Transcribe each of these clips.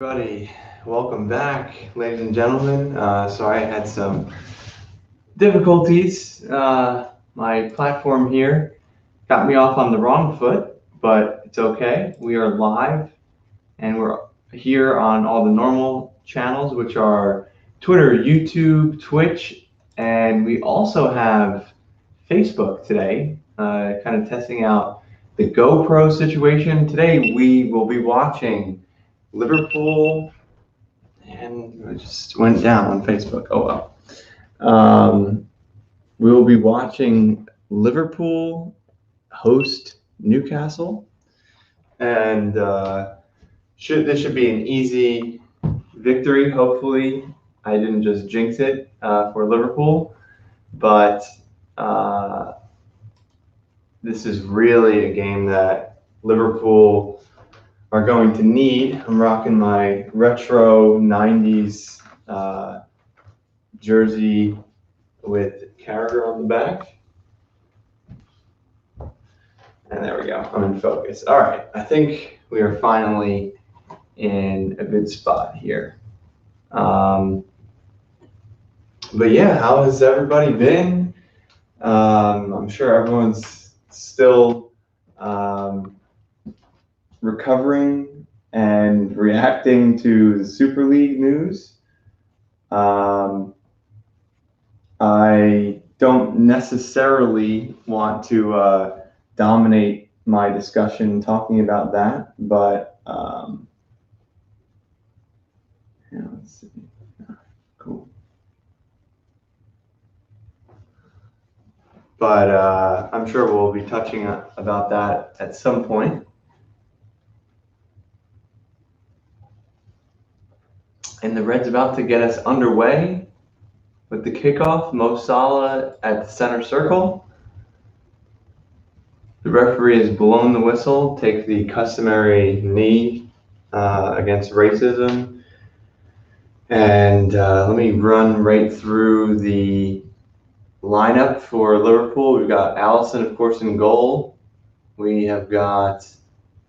Everybody, welcome back, ladies and gentlemen. Sorry I had some difficulties. My platform here got me off on the wrong foot, but it's okay. We are live and we're here on all the normal channels, which are Twitter, YouTube, Twitch, and we also have Facebook today, kind of testing out the GoPro situation. Today we will be watching Liverpool, and it just went down on Facebook. Oh well. We will be watching Liverpool host Newcastle, and this should be an easy victory. Hopefully, I didn't just jinx it for Liverpool, but this is really a game that Liverpool are going to need. I'm rocking my retro 90s jersey with Carragher on the back. And there we go. I'm in focus. All right. I think we are finally in a good spot here. But yeah, how has everybody been? I'm sure everyone's still recovering and reacting to the Super League news. I don't necessarily want to dominate my discussion talking about that, but yeah, let's see. Cool. But I'm sure we'll be touching about that at some point. And the Reds about to get us underway with the kickoff. Mo Salah at the center circle. The referee has blown the whistle, take the customary knee against racism. And let me run right through the lineup for Liverpool. We've got Alisson, of course, in goal. We have got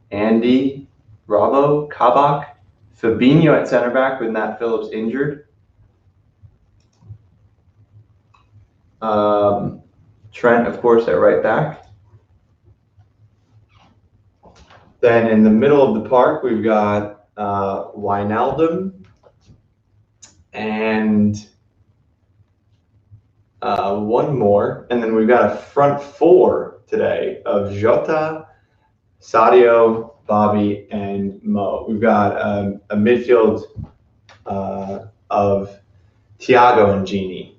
Andy, Bravo, Kabak, Fabinho at center back with Nat Phillips injured. Trent, of course, at right back. Then in the middle of the park, we've got Wijnaldum and one more. And then we've got a front four today of Jota, Sadio, Bobby, and Mo. We've got a midfield of Thiago and Gini.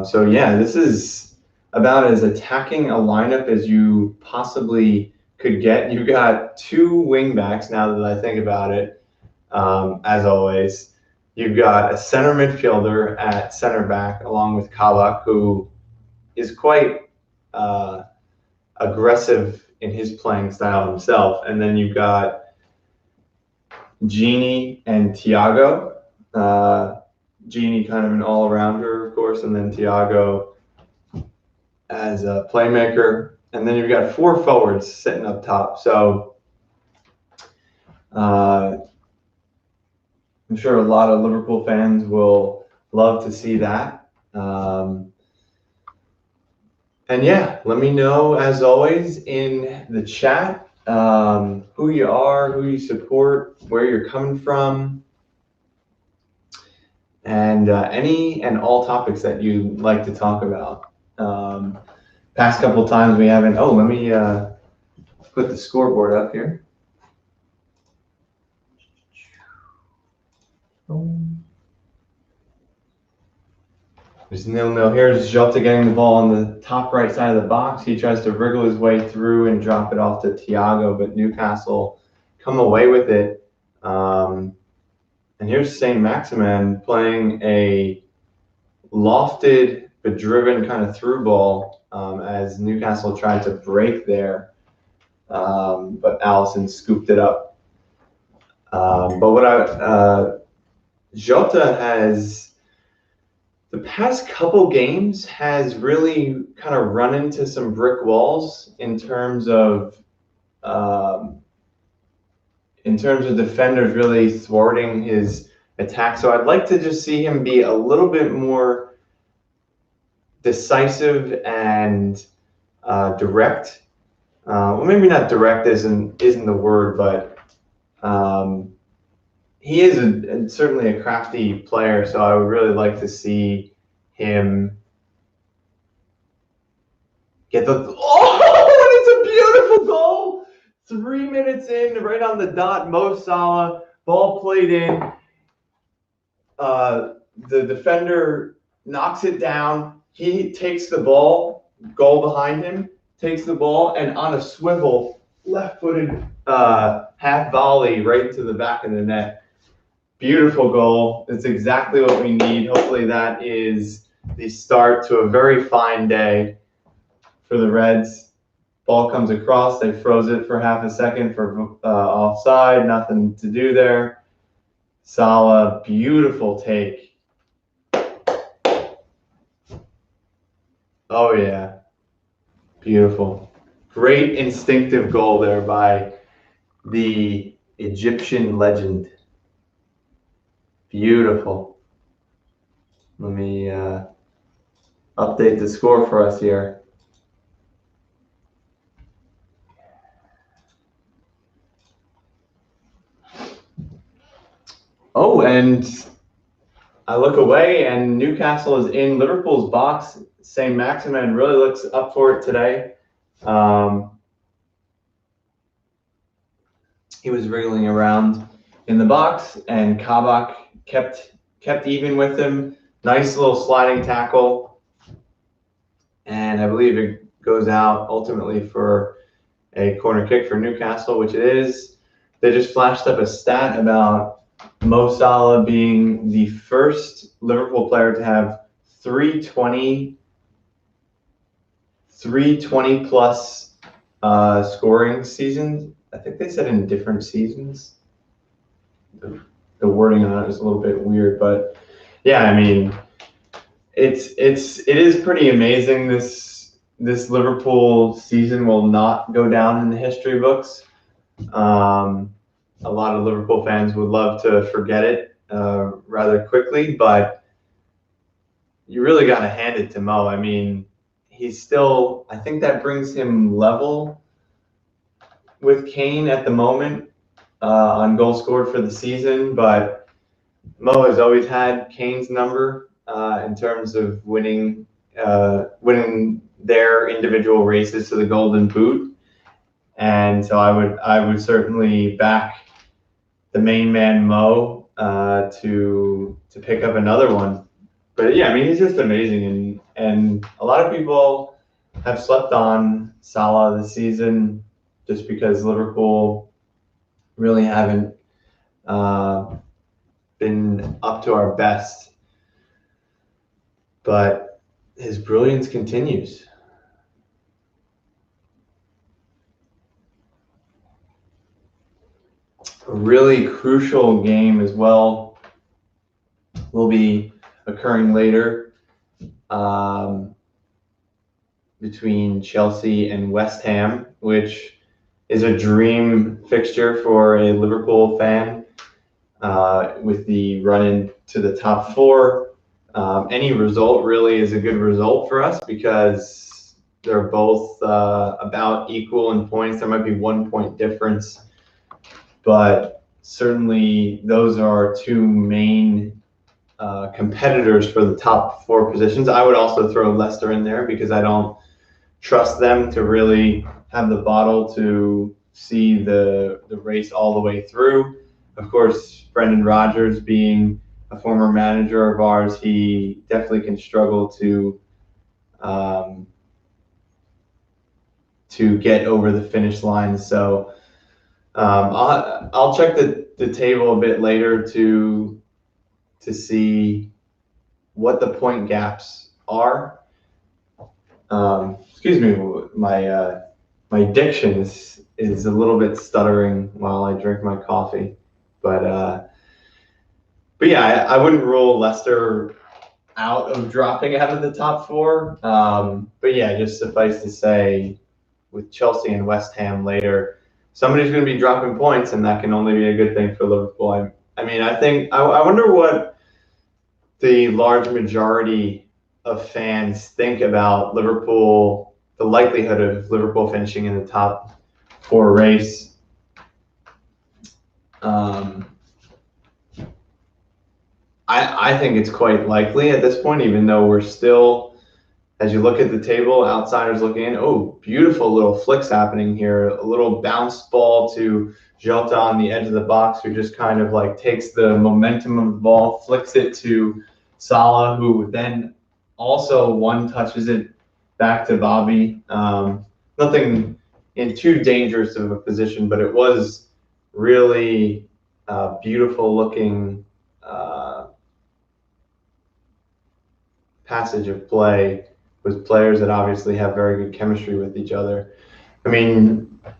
So yeah, this is about as attacking a lineup as you possibly could get. You've got two wing backs now that I think about it, as always. You've got a center midfielder at center back along with Kabak, who is quite aggressive in his playing style himself. And then you've got Gini and Thiago. Gini kind of an all-arounder, of course, and then Thiago as a playmaker. And then you've got four forwards sitting up top. So I'm sure a lot of Liverpool fans will love to see that. And yeah, let me know, as always, in the chat who you are, who you support, where you're coming from, and any and all topics that you'd like to talk about. Past couple times we haven't. Oh, let me put the scoreboard up here. There's 0-0. Here's Jota getting the ball on the top right side of the box. He tries to wriggle his way through and drop it off to Thiago, but Newcastle come away with it. And here's St. Maximin playing a lofted but driven kind of through ball as Newcastle tried to break there, but Alisson scooped it up. Jota has, the past couple games, has really kind of run into some brick walls in terms of in terms of defenders really thwarting his attack. So I'd like to just see him be a little bit more decisive and direct. Well, maybe not direct isn't the word, but he is certainly a crafty player. So I would really like to see him get the. Oh, it's a beautiful goal! 3 minutes in, right on the dot. Mo Salah, ball played in. The defender knocks it down. He takes the ball, goal behind him, takes the ball, and on a swivel, left-footed half volley right to the back of the net. Beautiful goal. It's exactly what we need. Hopefully that is the start to a very fine day for the Reds. Ball comes across. They froze it for half a second for offside. Nothing to do there. Salah, beautiful take. Oh, yeah. Beautiful. Great instinctive goal there by the Egyptian legend. Beautiful. Let me update the score for us here. Oh, and I look away, and Newcastle is in Liverpool's box. St. Maximin really looks up for it today. He was wriggling around in the box, and Kabak kept even with him. Nice little sliding tackle, and I believe it goes out ultimately for a corner kick for Newcastle, which it is. They just flashed up a stat about Mo Salah being the first Liverpool player to have 320 plus scoring seasons. I think they said in different seasons. The wording on it is a little bit weird, but yeah, I mean, it is pretty amazing. This Liverpool season will not go down in the history books. A lot of Liverpool fans would love to forget it rather quickly, but you really got to hand it to Mo. I mean, he's still, I think that brings him level with Kane at the moment on goals scored for the season, but Mo has always had Kane's number in terms of winning their individual races to the Golden Boot, and so I would certainly back the main man Mo to pick up another one. But yeah, I mean, he's just amazing, and a lot of people have slept on Salah this season just because Liverpool really haven't been up to our best. But his brilliance continues. A really crucial game as well will be occurring later between Chelsea and West Ham, which is a dream fixture for a Liverpool fan with the run-in to the top four. Any result really is a good result for us because they're both about equal in points. There might be 1 point difference, but certainly those are our two main competitors for the top four positions. I would also throw Leicester in there because I don't trust them to really have the bottle to see the race all the way through. Of course, Brendan Rodgers being a former manager of ours, he definitely can struggle to get over the finish line. So I'll check the table a bit later to see what the point gaps are. Excuse me, my diction is a little bit stuttering while I drink my coffee, but yeah, I wouldn't rule Leicester out of dropping out of the top four. But yeah, just suffice to say, with Chelsea and West Ham later, somebody's going to be dropping points, and that can only be a good thing for Liverpool. I mean, I wonder what the large majority of fans think about Liverpool, the likelihood of Liverpool finishing in the top 4 race. I think it's quite likely at this point, even though we're still, as you look at the table, outsiders looking in, oh, beautiful little flicks happening here. A little bounce ball to Jota on the edge of the box, who just kind of like takes the momentum of the ball, flicks it to Salah, who then also one touches it back to Bobby. Nothing in too dangerous of a position, but it was really beautiful looking passage of play with players that obviously have very good chemistry with each other. I mean, that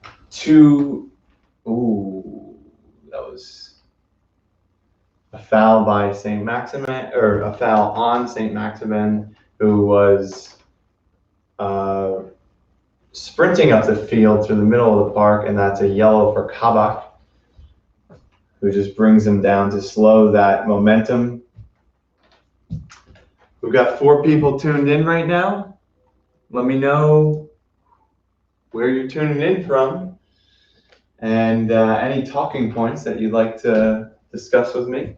was a foul by St. Maximin, or a foul on St. Maximin, who was sprinting up the field through the middle of the park, and that's a yellow for Kabak, who just brings him down to slow that momentum. We've got 4 people tuned in right now. Let me know where you're tuning in from and any talking points that you'd like to discuss with me.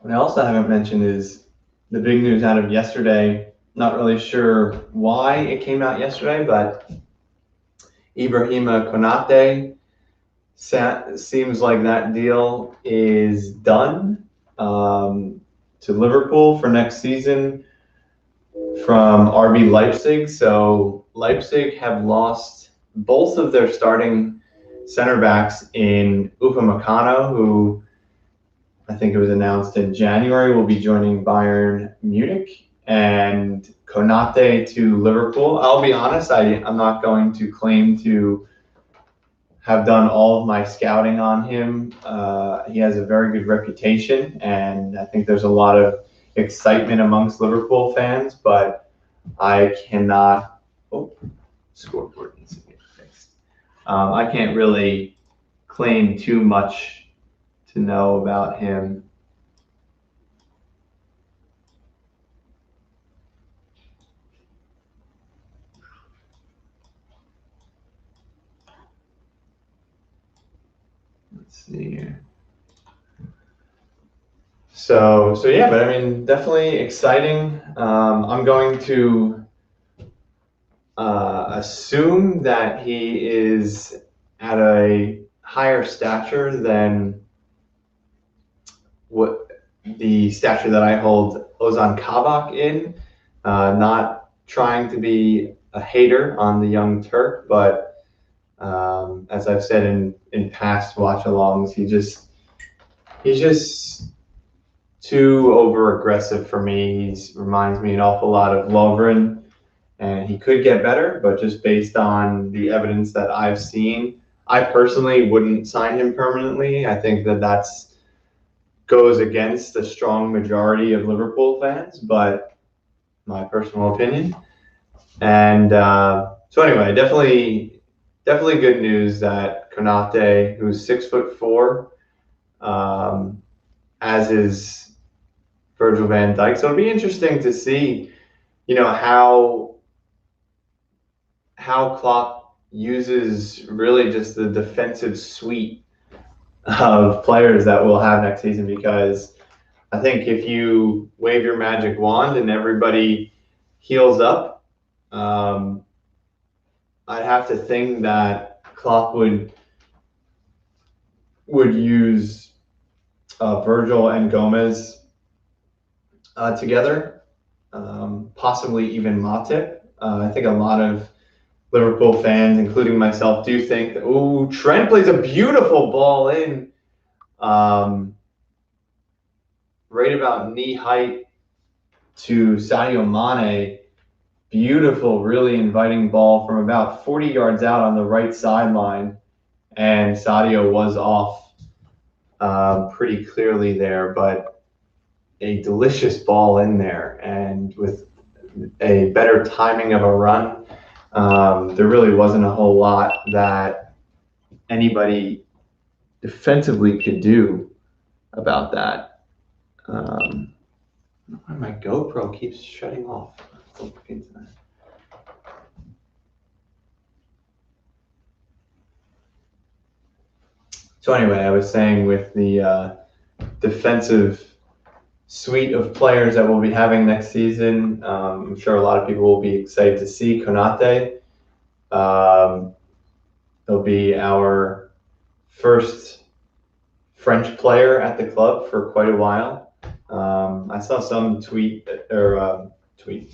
What I also haven't mentioned is the big news out of yesterday. Not really sure why it came out yesterday, but Ibrahima Konate, seems like that deal is done to Liverpool for next season from RB Leipzig. So Leipzig have lost both of their starting center backs in Upamecano, who I think it was announced in January will be joining Bayern Munich, and Konate to Liverpool. I'll be honest, I'm not going to claim to have done all of my scouting on him. He has a very good reputation, and I think there's a lot of excitement amongst Liverpool fans, but I cannot, scoreboard needs to get fixed. I can't really claim too much to know about him. Let's see here. So yeah, but I mean, definitely exciting. I'm going to assume that he is at a higher stature than what the stature that I hold Ozan Kabak in. Not trying to be a hater on the young Turk, but as I've said in past watch-alongs, he's just too over-aggressive for me. He reminds me an awful lot of Lovren, and he could get better, but just based on the evidence that I've seen, I personally wouldn't sign him permanently. I think that goes against the strong majority of Liverpool fans, but my personal opinion. And so anyway, definitely good news that Konate, who's 6'4", as is Virgil van Dijk. So it'll be interesting to see, how Klopp uses really just the defensive suite of players that we'll have next season, because I think if you wave your magic wand and everybody heals up, I'd have to think that Klopp would use Virgil and Gomez together, possibly even Matip. I think a lot of Liverpool fans, including myself, do think that, Trent plays a beautiful ball in right about knee height to Sadio Mane. Beautiful, really inviting ball from about 40 yards out on the right sideline, and Sadio was off pretty clearly there. But a delicious ball in there, and with a better timing of a run, there really wasn't a whole lot that anybody defensively could do about that. My GoPro keeps shutting off. Let's look into that. So anyway, I was saying with the defensive suite of players that we'll be having next season, I'm sure a lot of people will be excited to see Konate. He'll be our first French player at the club for quite a while. I saw some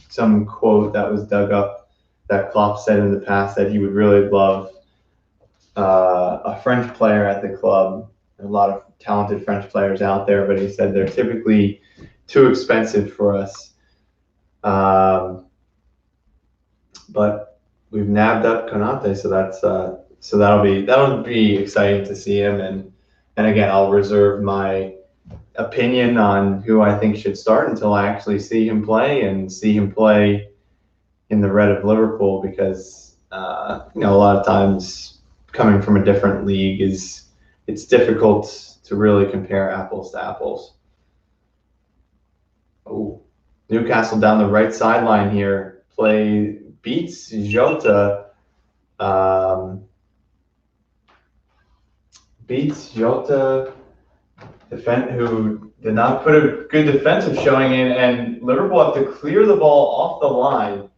some quote that was dug up that Klopp said in the past that he would really love a French player at the club. There are a lot of talented French players out there, but he said they're typically too expensive for us. But we've nabbed up Konate, so that'll be exciting to see him. And again, I'll reserve my opinion on who I think should start until I actually see him play and see him play in the red of Liverpool, because a lot of times coming from a different league it's difficult to really compare apples to apples. Oh, Newcastle down the right sideline here beats Jota. Beats Jota, who did not put a good defensive showing in, and Liverpool have to clear the ball off the line.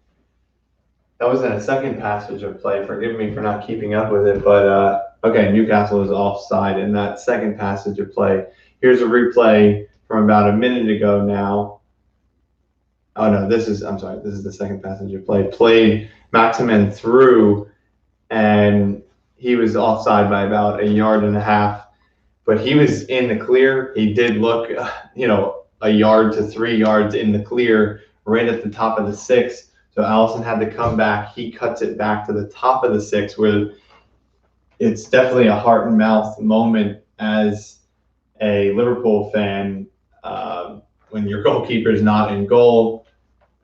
That was in a second passage of play. Forgive me for not keeping up with it, but okay, Newcastle is offside in that second passage of play. Here's a replay from about a minute ago now. Oh no, this is the second passage of play. Played Maximin through, and he was offside by about 1.5 yards, but he was in the clear. He did look, 1 yard to 3 yards in the clear, right at the top of the 6. So Alisson had to come back. He cuts it back to the top of the 6, where it's definitely a heart and mouth moment as a Liverpool fan when your goalkeeper is not in goal.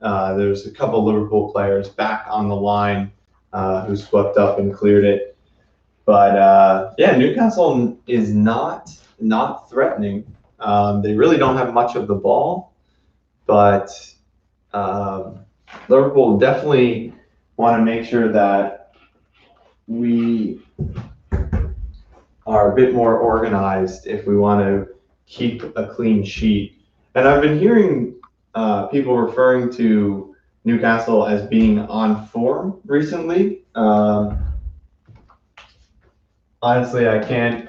There's a couple Liverpool players back on the line who swept up and cleared it. But Newcastle is not threatening. They really don't have much of the ball, but Liverpool definitely want to make sure that we are a bit more organized if we want to keep a clean sheet. And I've been hearing people referring to Newcastle as being on form recently. Honestly, I can't,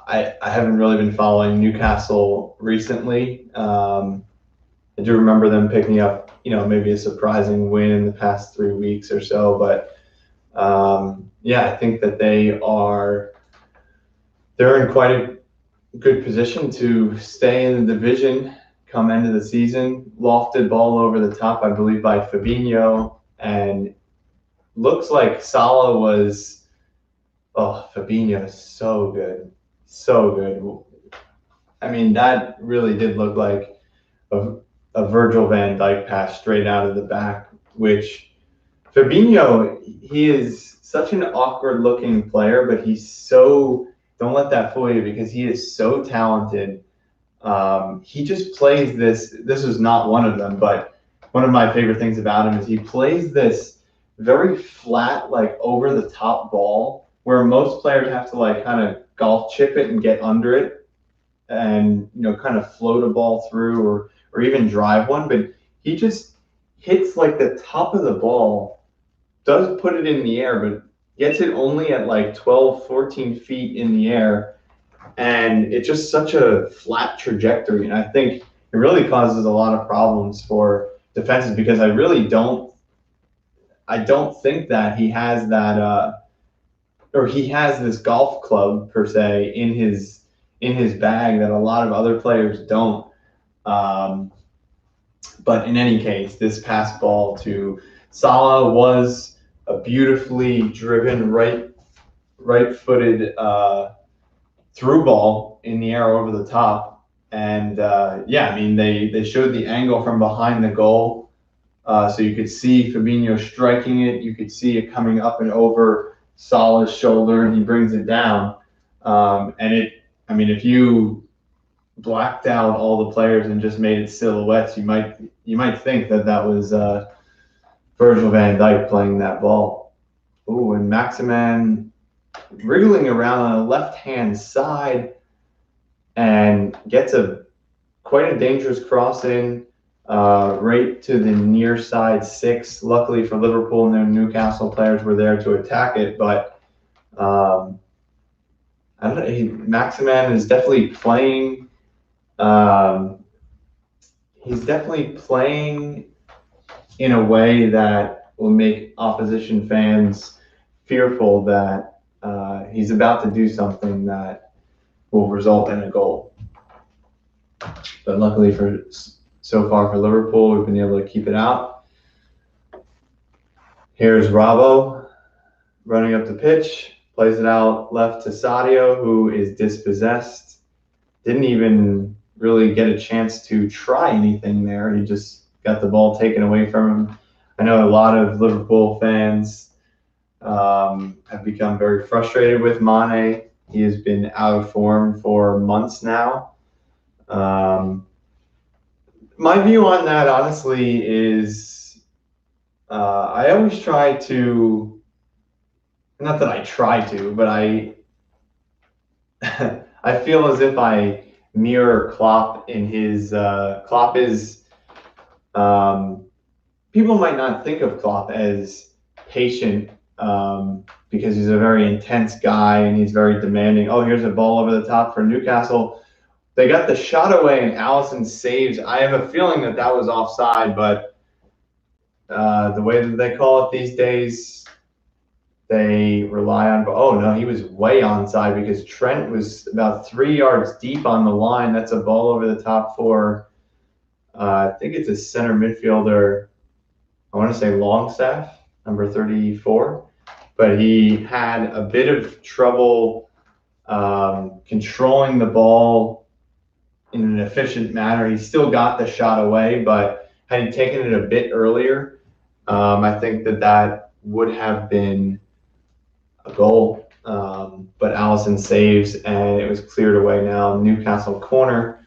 I haven't really been following Newcastle recently. I do remember them picking up, maybe a surprising win in the past 3 weeks or so. But I think that they're in quite a good position to stay in the division come end of the season. Lofted ball over the top, I believe, by Fabinho, and looks like Salah was. Oh, Fabinho is so good. So good. I mean, that really did look like a Virgil van Dijk pass straight out of the back, which Fabinho, he is such an awkward looking player, but don't let that fool you, because he is so talented. He just plays this is not one of them, but one of my favorite things about him is he plays this very flat, like over the top ball, where most players have to like kind of golf chip it and get under it and kind of float a ball through or even drive one, but he just hits like the top of the ball, does put it in the air, but gets it only at like 12, 14 feet in the air, and it's just such a flat trajectory. And I think it really causes a lot of problems for defenses, because I don't think that he has that or he has this golf club per se in his bag that a lot of other players don't. But in any case, this pass ball to Salah was a beautifully driven right-footed through ball in the air over the top. And yeah, I mean, they showed the angle from behind the goal. So you could see Fabinho striking it. You could see it coming up and over Salah's shoulder, and he brings it down. I mean, if you blacked out all the players and just made it silhouettes, you might think that that was Virgil van Dijk playing that ball. Ooh, and Maximan wriggling around on the left-hand side and gets quite a dangerous cross in right to the near side 6. Luckily for Liverpool, no Newcastle players were there to attack it, but I don't know. Maximan is definitely playing. He's definitely playing in a way that will make opposition fans fearful that he's about to do something that will result in a goal. But luckily so far for Liverpool, we've been able to keep it out. Here's Robbo running up the pitch, plays it out left to Sadio, who is dispossessed. Didn't even really get a chance to try anything there. He just got the ball taken away from him. I know a lot of Liverpool fans have become very frustrated with Mane. He has been out of form for months now. My view on that, honestly, is I always try to, not that I try to, but I feel as if I mirror Klopp in his, Klopp is, people might not think of Klopp as patient because he's a very intense guy and he's very demanding. Oh, here's a ball over the top for Newcastle. They got the shot away and Alisson saves. I have a feeling that was offside, but the way that they call it these days, they rely on, oh no, he was way onside because Trent was about 3 yards deep on the line. That's a ball over the top for, I think it's a center midfielder. I want to say Longstaff, number 34. But he had a bit of trouble controlling the ball in an efficient manner. He still got the shot away, but had he taken it a bit earlier, I think that would have been a goal. But Alisson saves, and it was cleared away now. Newcastle corner.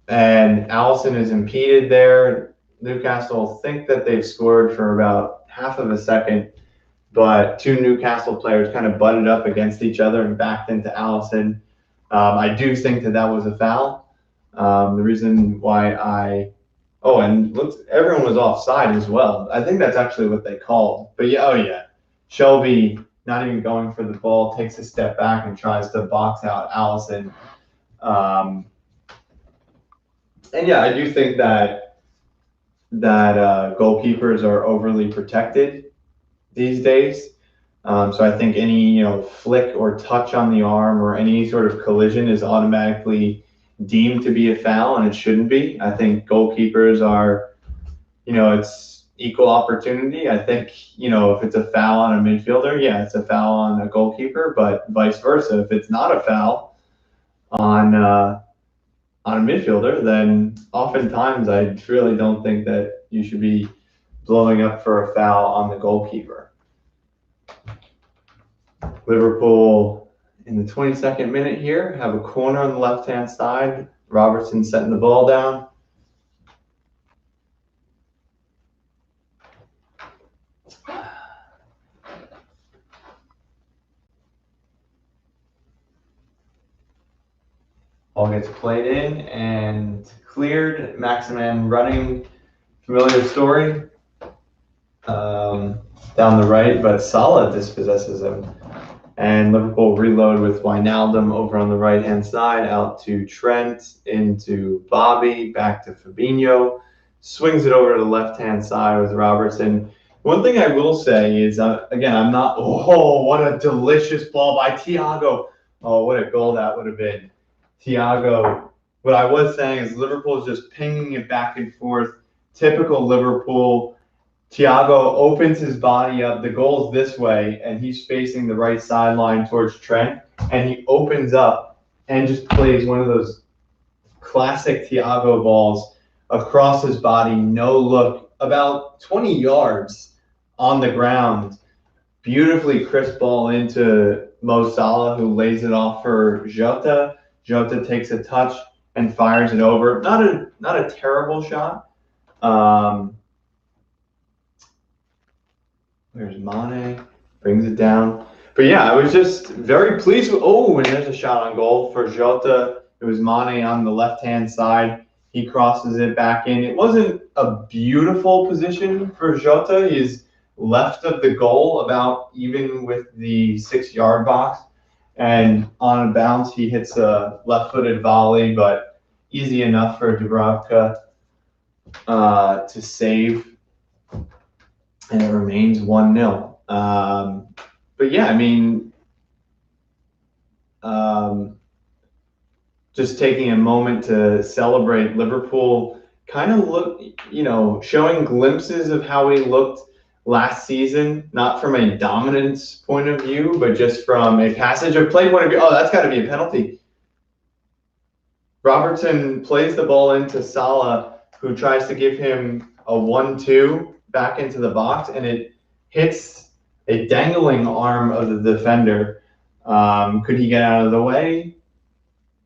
And Alisson is impeded there. Newcastle think that they've scored for about half of a second, but two Newcastle players kind of butted up against each other and backed into Alisson. I do think that was a foul. The reason why and everyone was offside as well. I think that's actually what they called. But yeah, Shelby, not even going for the ball, takes a step back and tries to box out Alisson. And yeah, I do think that goalkeepers are overly protected these days. So I think any flick or touch on the arm or any sort of collision is automatically deemed to be a foul, and it shouldn't be. I think goalkeepers are, it's equal opportunity. I think, if it's a foul on a midfielder, yeah, it's a foul on a goalkeeper, but vice versa. If it's not a foul on a midfielder, then oftentimes I really don't think that you should be blowing up for a foul on the goalkeeper. Liverpool in the 22nd minute here have a corner on the left-hand side. Robertson setting the ball down. Ball gets played in and cleared. Maximan running, familiar story. Down the right, but Salah dispossesses him. And Liverpool reload with Wijnaldum over on the right-hand side, out to Trent, into Bobby, back to Fabinho. Swings it over to the left-hand side with Robertson. One thing I will say is, again, I'm not, what a delicious ball by Thiago. Oh, what a goal that would have been. Thiago, what I was saying is Liverpool is just pinging it back and forth. Typical Liverpool. Thiago opens his body up. The goal's this way, and he's facing the right sideline towards Trent, and he opens up and just plays one of those classic Thiago balls across his body, no look, about 20 yards on the ground. Beautifully crisp ball into Mo Salah, who lays it off for Jota. Jota takes a touch and fires it over. Not a terrible shot. There's Mane, brings it down. But yeah, I was just very pleased with. Oh, and there's a shot on goal for Jota. It was Mane on the left-hand side. He crosses it back in. It wasn't a beautiful position for Jota. He's left of the goal, about even with the 6-yard box. And on a bounce, he hits a left-footed volley, but easy enough for Dubravka to save. And it remains 1-0. But yeah, I mean, just taking a moment to celebrate Liverpool, kind of look, showing glimpses of how we looked last season, not from a dominance point of view, but just from a passage of play point of view. Oh, that's got to be a penalty. Robertson plays the ball into Salah, who tries to give him a 1-2 back into the box, and it hits a dangling arm of the defender. Could he get out of the way?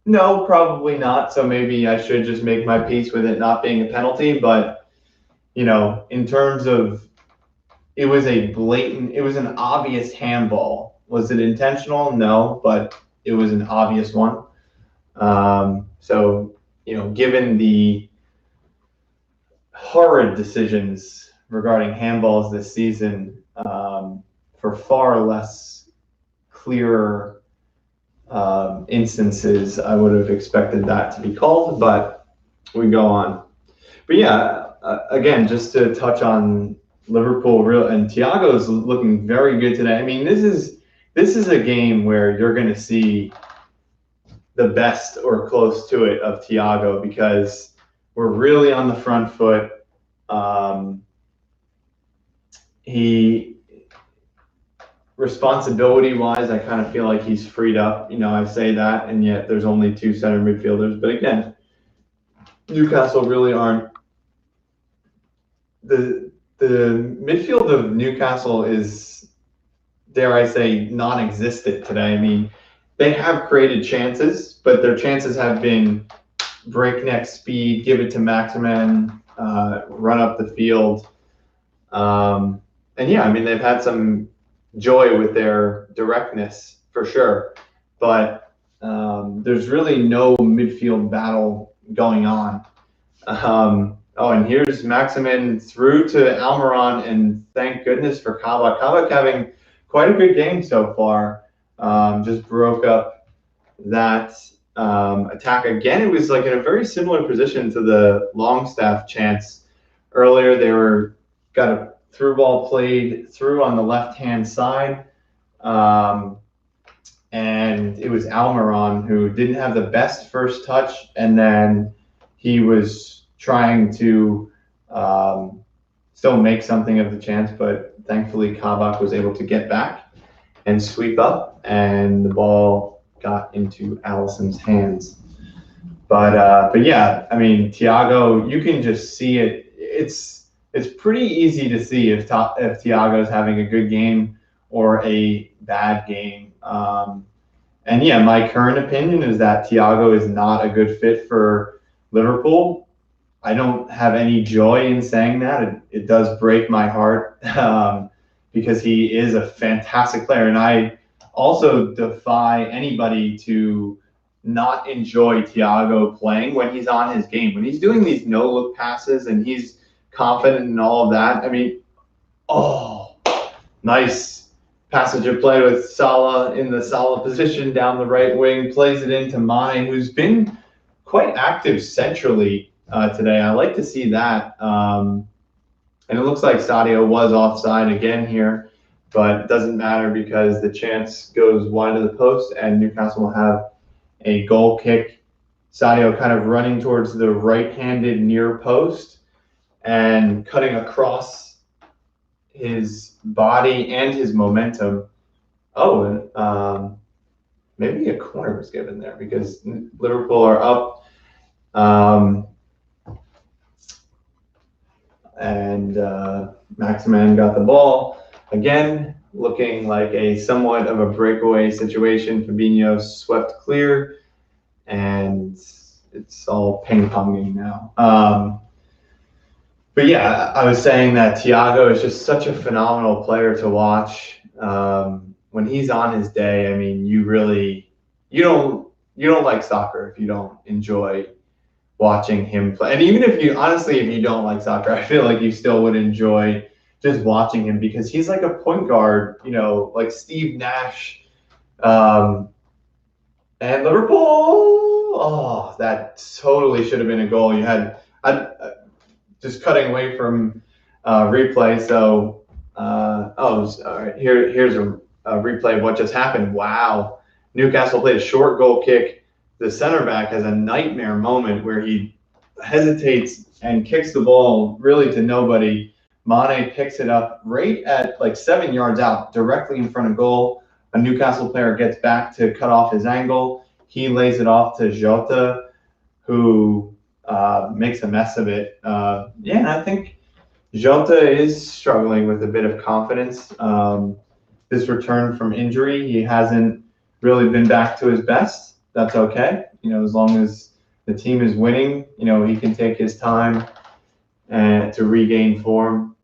No, probably not. So maybe I should just make my peace with it not being a penalty. But, in terms of, it was an obvious handball. Was it intentional? No, but it was an obvious one. So, given the horrid decisions regarding handballs this season, for far less clear instances, I would have expected that to be called, but we go on. But yeah, again, just to touch on Liverpool, and Thiago's looking very good today. I mean, this is a game where you're going to see the best or close to it of Thiago, because we're really on the front foot. Responsibility-wise, I kind of feel like he's freed up. I say that, and yet there's only 2 center midfielders. But again, Newcastle really aren't. The midfield of Newcastle is, dare I say, non-existent today. I mean, they have created chances, but their chances have been breakneck speed, give it to Maximin, run up the field. And yeah, I mean, they've had some joy with their directness for sure, but there's really no midfield battle going on. And here's Maximin through to Almiron, and thank goodness for Kabak. Kabak having quite a good game so far. Just broke up that attack again. It was like in a very similar position to the Longstaff chance earlier. They got a through ball played through on the left-hand side. And it was Almiron who didn't have the best first touch, and then he was trying to still make something of the chance, but thankfully Kabak was able to get back and sweep up, and the ball got into Alisson's hands. But yeah, I mean, Thiago, you can just see it. It's pretty easy to see if Thiago is having a good game or a bad game. And yeah, my current opinion is that Thiago is not a good fit for Liverpool. I don't have any joy in saying that. It does break my heart because he is a fantastic player. And I also defy anybody to not enjoy Thiago playing when he's on his game. When he's doing these no-look passes and he's confident in all of that. I mean, nice passage of play with Salah in the Salah position down the right wing, plays it into Mane, who's been quite active centrally today. I like to see that. And it looks like Sadio was offside again here, but it doesn't matter because the chance goes wide of the post and Newcastle will have a goal kick. Sadio kind of running towards the right-handed near post and cutting across his body and his momentum. And maybe a corner was given there because Liverpool are up. And Maximan got the ball. Again, looking like a somewhat of a breakaway situation. Fabinho swept clear, and it's all ping-ponging now. But yeah, I was saying that Thiago is just such a phenomenal player to watch. When he's on his day, I mean, you don't like soccer if you don't enjoy watching him play. And even if you don't like soccer, I feel like you still would enjoy just watching him because he's like a point guard, like Steve Nash. And Liverpool, oh, that totally should have been a goal. You had, just cutting away from replay. So, all right, here's a replay of what just happened. Wow. Newcastle played a short goal kick. The center back has a nightmare moment where he hesitates and kicks the ball really to nobody. Mane picks it up right at like 7 yards out, directly in front of goal. A Newcastle player gets back to cut off his angle. He lays it off to Jota, who makes a mess of it. I think Jota is struggling with a bit of confidence. This return from injury, he hasn't really been back to his best. That's okay. As long as the team is winning, he can take his time and to regain form.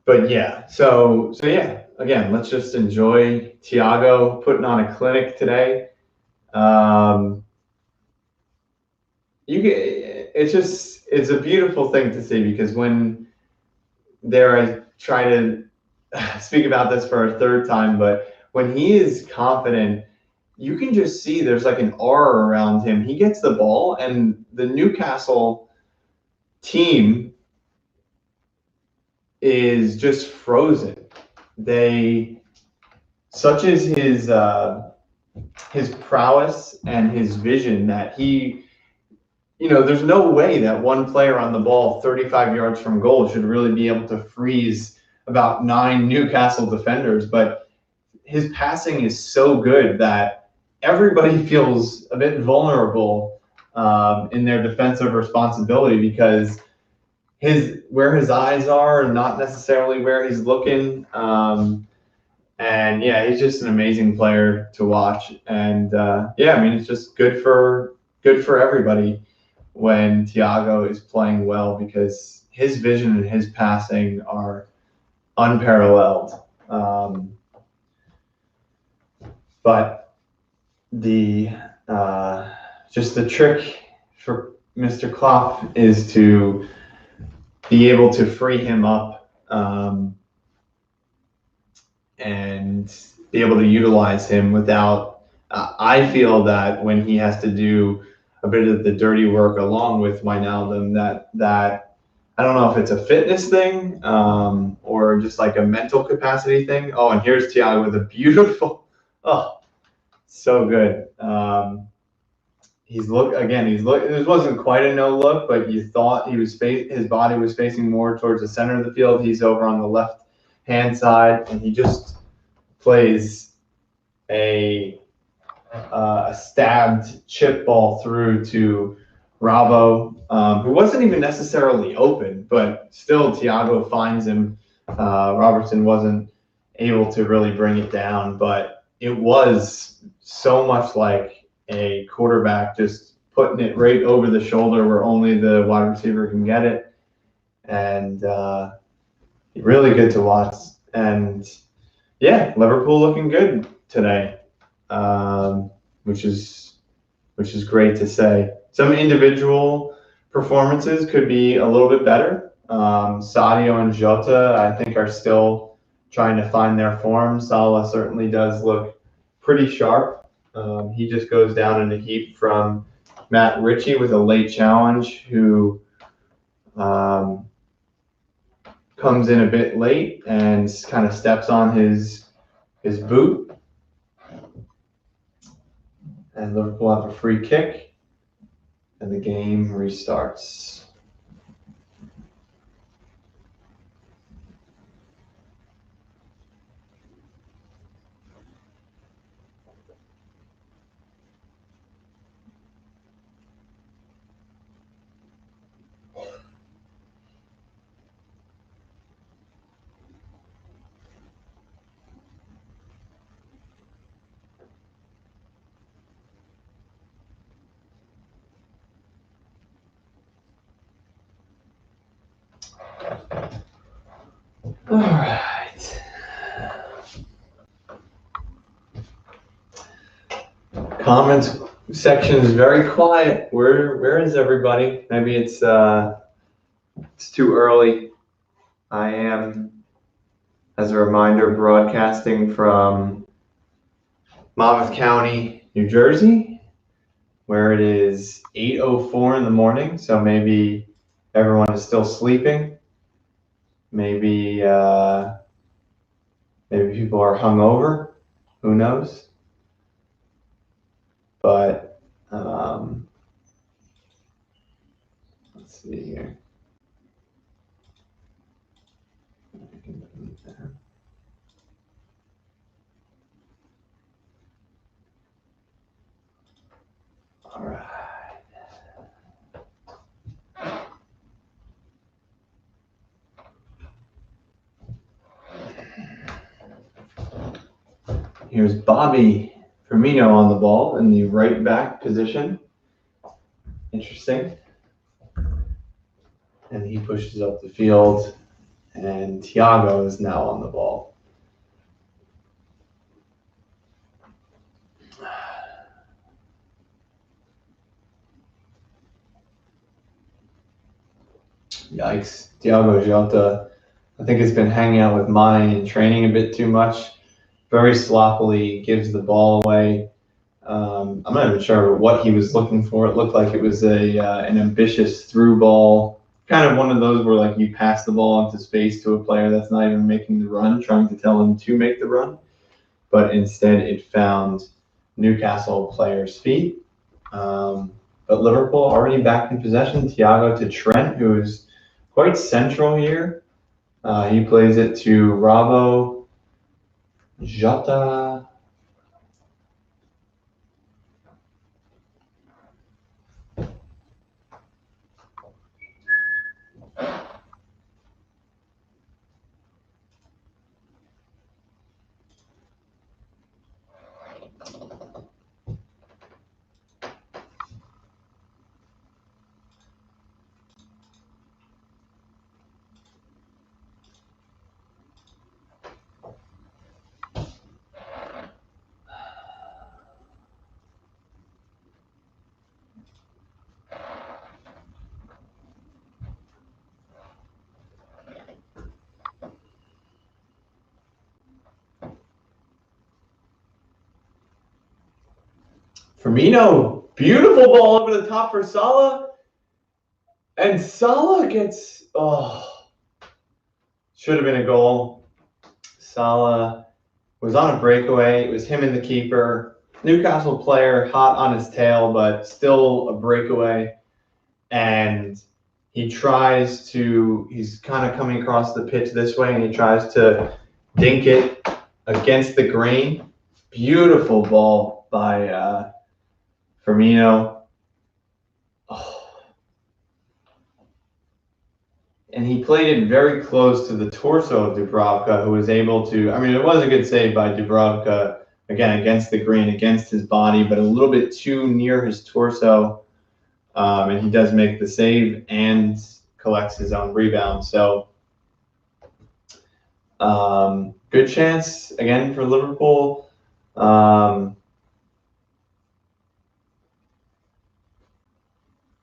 But yeah, so yeah, again, let's just enjoy Thiago putting on a clinic today. It's a beautiful thing to see because when I try to speak about this for a third time, but when he is confident, you can just see there's like an aura around him. He gets the ball, and the Newcastle team is just frozen. Such as his prowess and his vision that there's no way that one player on the ball 35 yards from goal should really be able to freeze about 9 Newcastle defenders. But his passing is so good that everybody feels a bit vulnerable in their defensive responsibility because where his eyes are and not necessarily where he's looking. And yeah, he's just an amazing player to watch. And it's just good for everybody when Thiago is playing well because his vision and his passing are unparalleled. But just the trick for Mr. Klopp is to be able to free him up and be able to utilize him without. I feel that when he has to do a bit of the dirty work along with Wijnaldum, that I don't know if it's a fitness thing or just like a mental capacity thing. Oh, and here's Thiago with a beautiful, so good. This wasn't quite a no look, but you thought his body was facing more towards the center of the field. He's over on the left hand side, and he just plays a stabbed chip ball through to Bravo, who wasn't even necessarily open, but still Thiago finds him. Robertson wasn't able to really bring it down, but it was so much like a quarterback just putting it right over the shoulder where only the wide receiver can get it. And really good to watch. And yeah, Liverpool looking good today, which is great to say. Some individual performances could be a little bit better. Sadio and Jota, I think, are still trying to find their form. Salah certainly does look pretty sharp. He just goes down in a heap from Matt Ritchie with a late challenge, who comes in a bit late and kind of steps on his boot. And Liverpool have a free kick, and the game restarts. All right. Comments section is very quiet. Where is everybody? Maybe it's too early. I am, as a reminder, broadcasting from Monmouth County, New Jersey, where it is 8:04 in the morning. So maybe everyone is still sleeping. Maybe maybe people are hungover. Who knows? But let's see here. All right. Here's Bobby Firmino on the ball in the right back position. Interesting. And he pushes up the field, and Thiago is now on the ball. Yikes. Thiago Jota, I think, has been hanging out with Mane and training a bit too much. Very sloppily gives the ball away. I'm not even sure what he was looking for. It looked like it was an ambitious through ball, kind of one of those where like you pass the ball into space to a player that's not even making the run, trying to tell him to make the run. But instead it found Newcastle players' feet. But Liverpool already back in possession. Thiago to Trent, who is quite central here. He plays it to Rabo, Jota. Firmino, beautiful ball over the top for Salah. And Salah gets, should have been a goal. Salah was on a breakaway. It was him and the keeper. Newcastle player hot on his tail, but still a breakaway. And he's kind of coming across the pitch this way, and he tries to dink it against the grain. Beautiful ball by Firmino. And he played it very close to the torso of Dubravka, who was able to, it was a good save by Dubravka, again, against the green, against his body, but a little bit too near his torso. And he does make the save and collects his own rebound. So good chance, again, for Liverpool.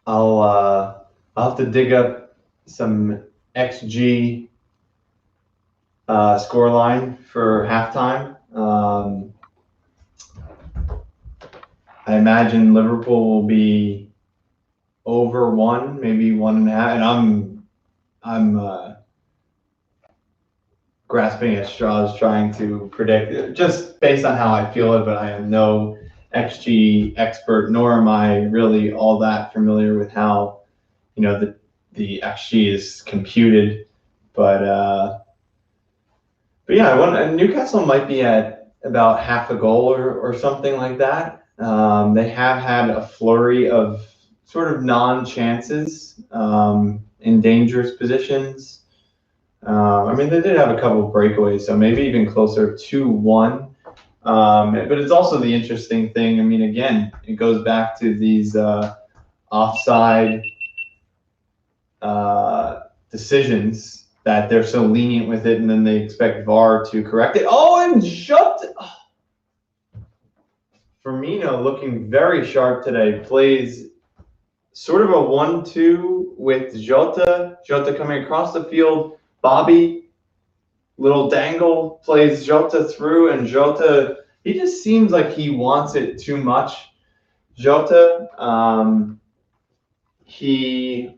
I'll have to dig up some XG scoreline for halftime. I imagine Liverpool will be over 1, maybe 1.5, and I'm grasping at straws trying to predict it, just based on how I feel it, but I am no XG expert, nor am I really all that familiar with how the XG is computed, but yeah, Newcastle might be at about half a goal or something like that. They have had a flurry of sort of non-chances in dangerous positions. They did have a couple of breakaways, so maybe even closer to 1. But it's also the interesting thing. Again, it goes back to these offside decisions that they're so lenient with it, and then they expect VAR to correct it. Oh, and Jota. Firmino looking very sharp today. Plays sort of a 1-2 with Jota. Jota coming across the field. Bobby, little dangle, plays Jota through, and Jota, he just seems like he wants it too much. Jota, he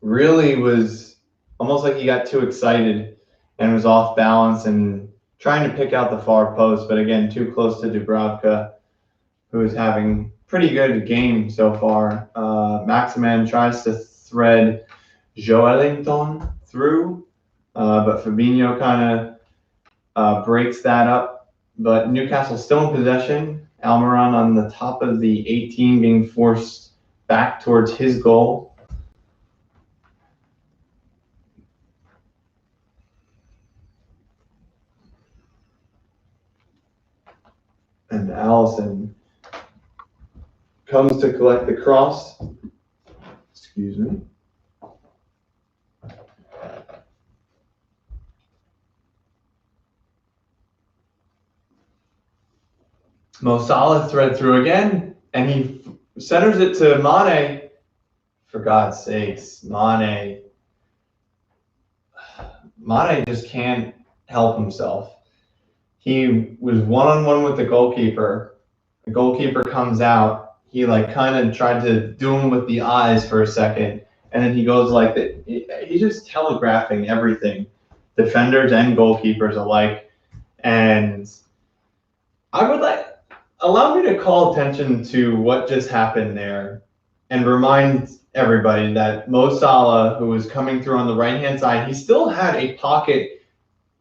really was almost like he got too excited and was off balance and trying to pick out the far post, but again, too close to Dubravka, who is having pretty good game so far. Maximan tries to thread Joelinton through, but Fabinho kind of breaks that up. But Newcastle still in possession. Almiron on the top of the 18 being forced back towards his goal. And Allison comes to collect the cross. Excuse me. Mo Salah thread through again, and he centers it to Mane. For God's sakes, Mane just can't help himself. He was one-on-one with the goalkeeper. The goalkeeper comes out. He kind of tried to do him with the eyes for a second, and then he goes like that. He's just telegraphing everything, defenders and goalkeepers alike. And I would allow me to call attention to what just happened there and remind everybody that Mo Salah, who was coming through on the right-hand side, he still had a pocket,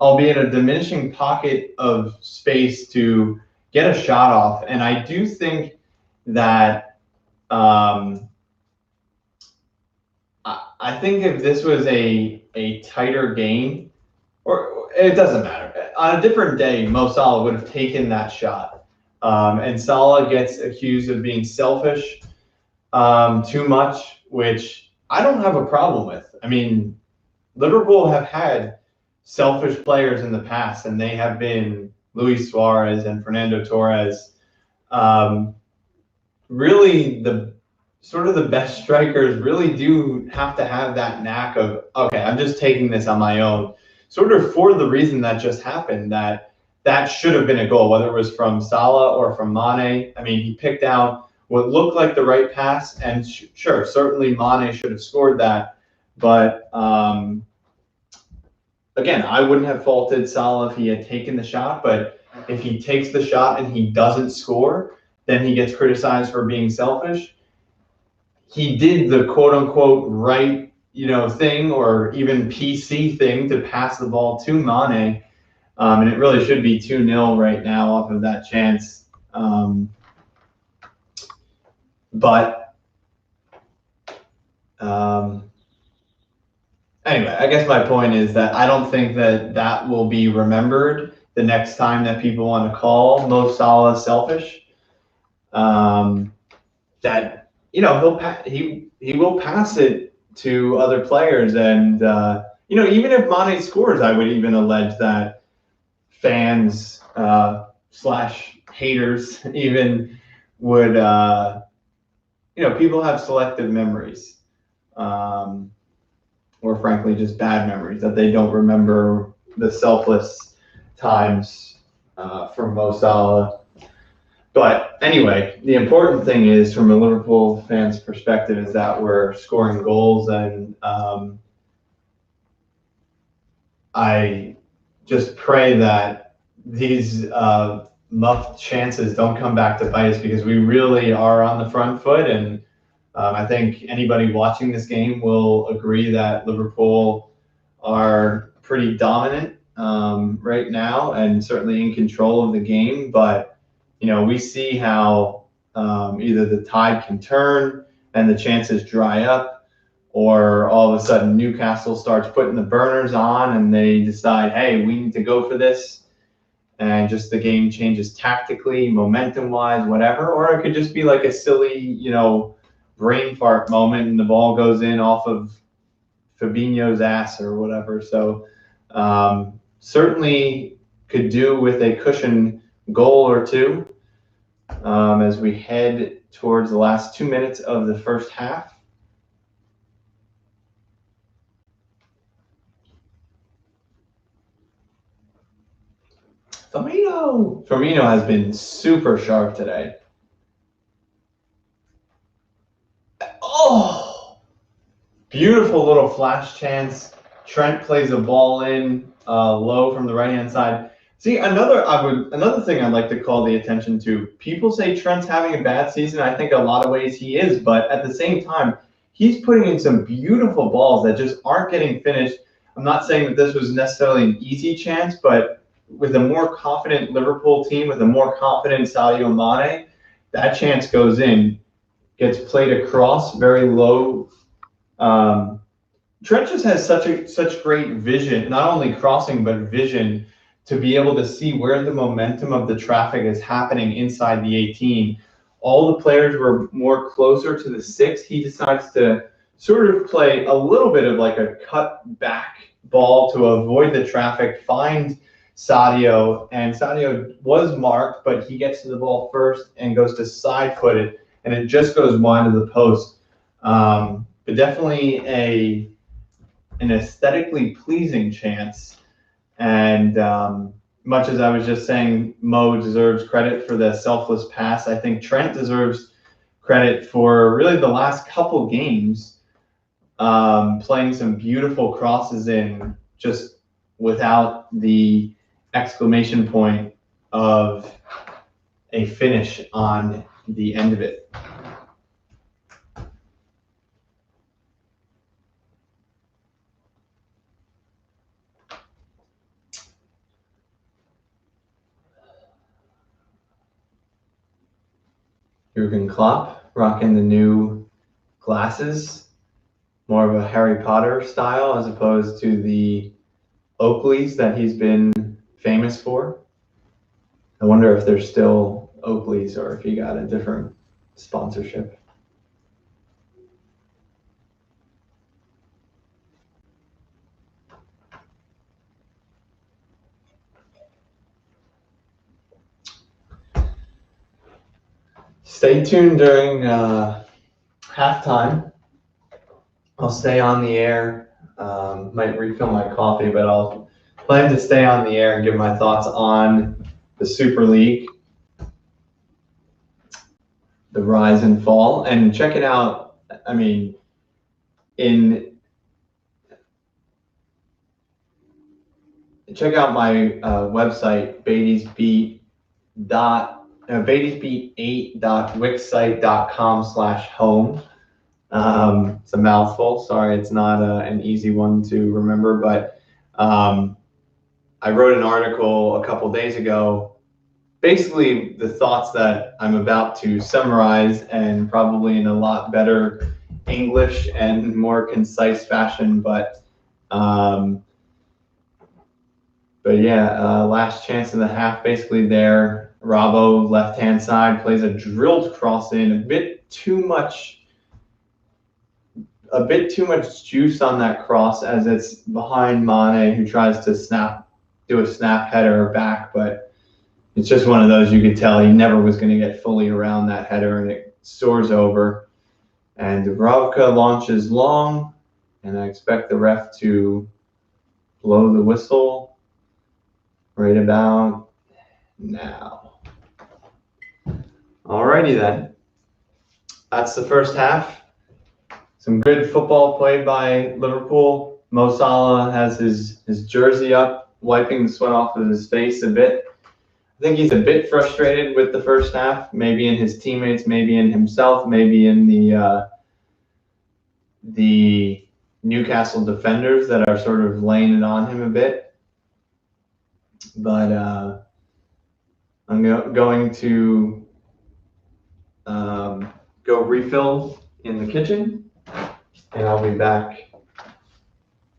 albeit a diminishing pocket of space to get a shot off. And I do think that I think if this was a tighter game, or it doesn't matter, on a different day, Mo Salah would have taken that shot. And Salah gets accused of being selfish too much, which I don't have a problem with. I mean, Liverpool have had selfish players in the past, and they have been Luis Suarez and Fernando Torres. Really, the best strikers really do have to have that knack of, okay, I'm just taking this on my own, sort of for the reason that just happened, that should have been a goal, whether it was from Salah or from Mane. I mean, he picked out what looked like the right pass, and sure, certainly Mane should have scored that. But again, I wouldn't have faulted Salah if he had taken the shot, but if he takes the shot and he doesn't score, then he gets criticized for being selfish. He did the quote-unquote right, thing, or even PC thing, to pass the ball to Mane, and it really should be 2-0 right now off of that chance. Anyway, I guess my point is that I don't think that will be remembered the next time that people want to call Mo Salah selfish. That he will pass it to other players, and even if Mane scores, I would even allege that fans / haters even would people have selective memories, or frankly just bad memories, that they don't remember the selfless times from Mo Salah. But anyway, the important thing is, from a Liverpool fan's perspective, is that we're scoring goals, and I just pray that these muffed chances don't come back to bite us, because we really are on the front foot. And I think anybody watching this game will agree that Liverpool are pretty dominant right now, and certainly in control of the game. But we see how either the tide can turn and the chances dry up, or all of a sudden Newcastle starts putting the burners on and they decide, hey, we need to go for this, and just the game changes tactically, momentum-wise, whatever. Or it could just be like a silly, brain fart moment, and the ball goes in off of Fabinho's ass or whatever. So certainly could do with a cushion goal or two as we head towards the last 2 minutes of the first half. Firmino has been super sharp today. Oh, beautiful little flash chance. Trent plays a ball in low from the right-hand side. See, another thing I'd like to call the attention to. People say Trent's having a bad season. I think a lot of ways he is, but at the same time, he's putting in some beautiful balls that just aren't getting finished. I'm not saying that this was necessarily an easy chance, but with a more confident Liverpool team, with a more confident Sadio Mane, that chance goes in, gets played across very low. Trent just has such great vision, not only crossing but vision, to be able to see where the momentum of the traffic is happening inside the 18. All the players were more closer to the 6. He decides to sort of play a little bit of like a cut back ball to avoid the traffic, find Sadio, and Sadio was marked, but he gets to the ball first and goes to side foot it, and it just goes wide of the post. But definitely an aesthetically pleasing chance. And much as I was just saying, Mo deserves credit for the selfless pass, I think Trent deserves credit for really the last couple games playing some beautiful crosses in just without the exclamation point of a finish on the end of it. Jurgen Klopp rocking the new glasses, more of a Harry Potter style as opposed to the Oakleys that he's been famous for. I wonder if they're still Oakleys or if he got a different sponsorship. Stay tuned during halftime. I'll stay on the air. Might refill my coffee, but I'll plan to stay on the air and give my thoughts on the Super League, the rise and fall, and check it out. I mean, check out my website, beatysbeat8.wixsite.com/home. It's a mouthful. Sorry, it's not an easy one to remember, but I wrote an article a couple days ago, basically the thoughts that I'm about to summarize, and probably in a lot better English and more concise fashion, but yeah, last chance in the half, basically there. Robbo, left-hand side, plays a drilled cross in, a bit too much juice on that cross as it's behind Mane, who tries to do a snap header back, but it's just one of those you could tell he never was going to get fully around that header, and it soars over. And Dubravka launches long, and I expect the ref to blow the whistle right about now. Alrighty then. That's the first half. Some good football played by Liverpool. Mo Salah has his jersey up, wiping the sweat off of his face a bit. I think he's a bit frustrated with the first half, maybe in his teammates, maybe in himself, maybe in the Newcastle defenders that are sort of laying it on him a bit. But I'm going to go refill in the kitchen, and I'll be back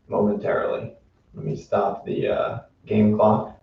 momentarily. Let me stop the game clock.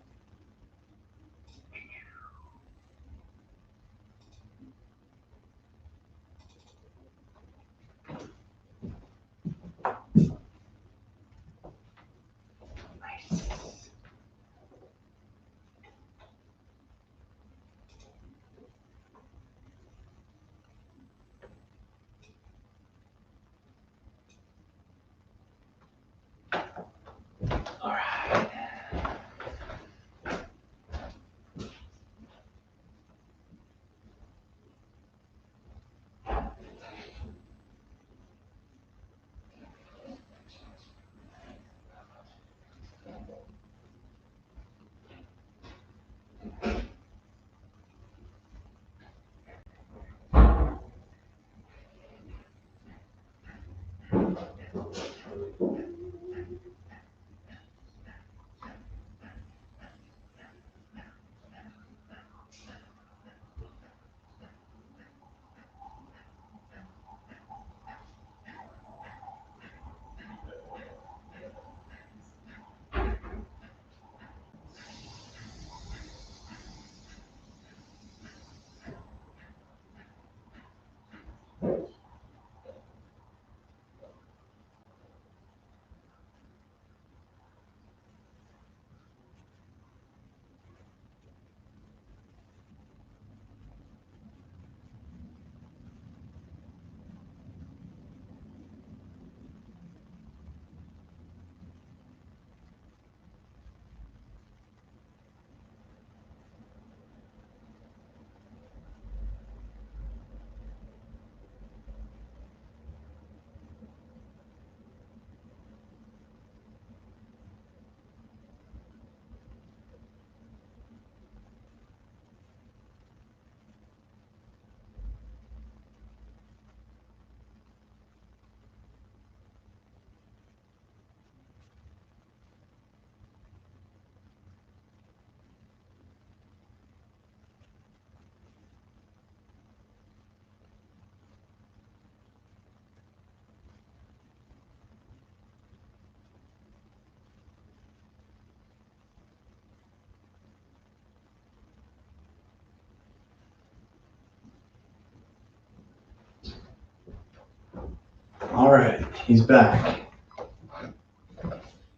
right, he's back.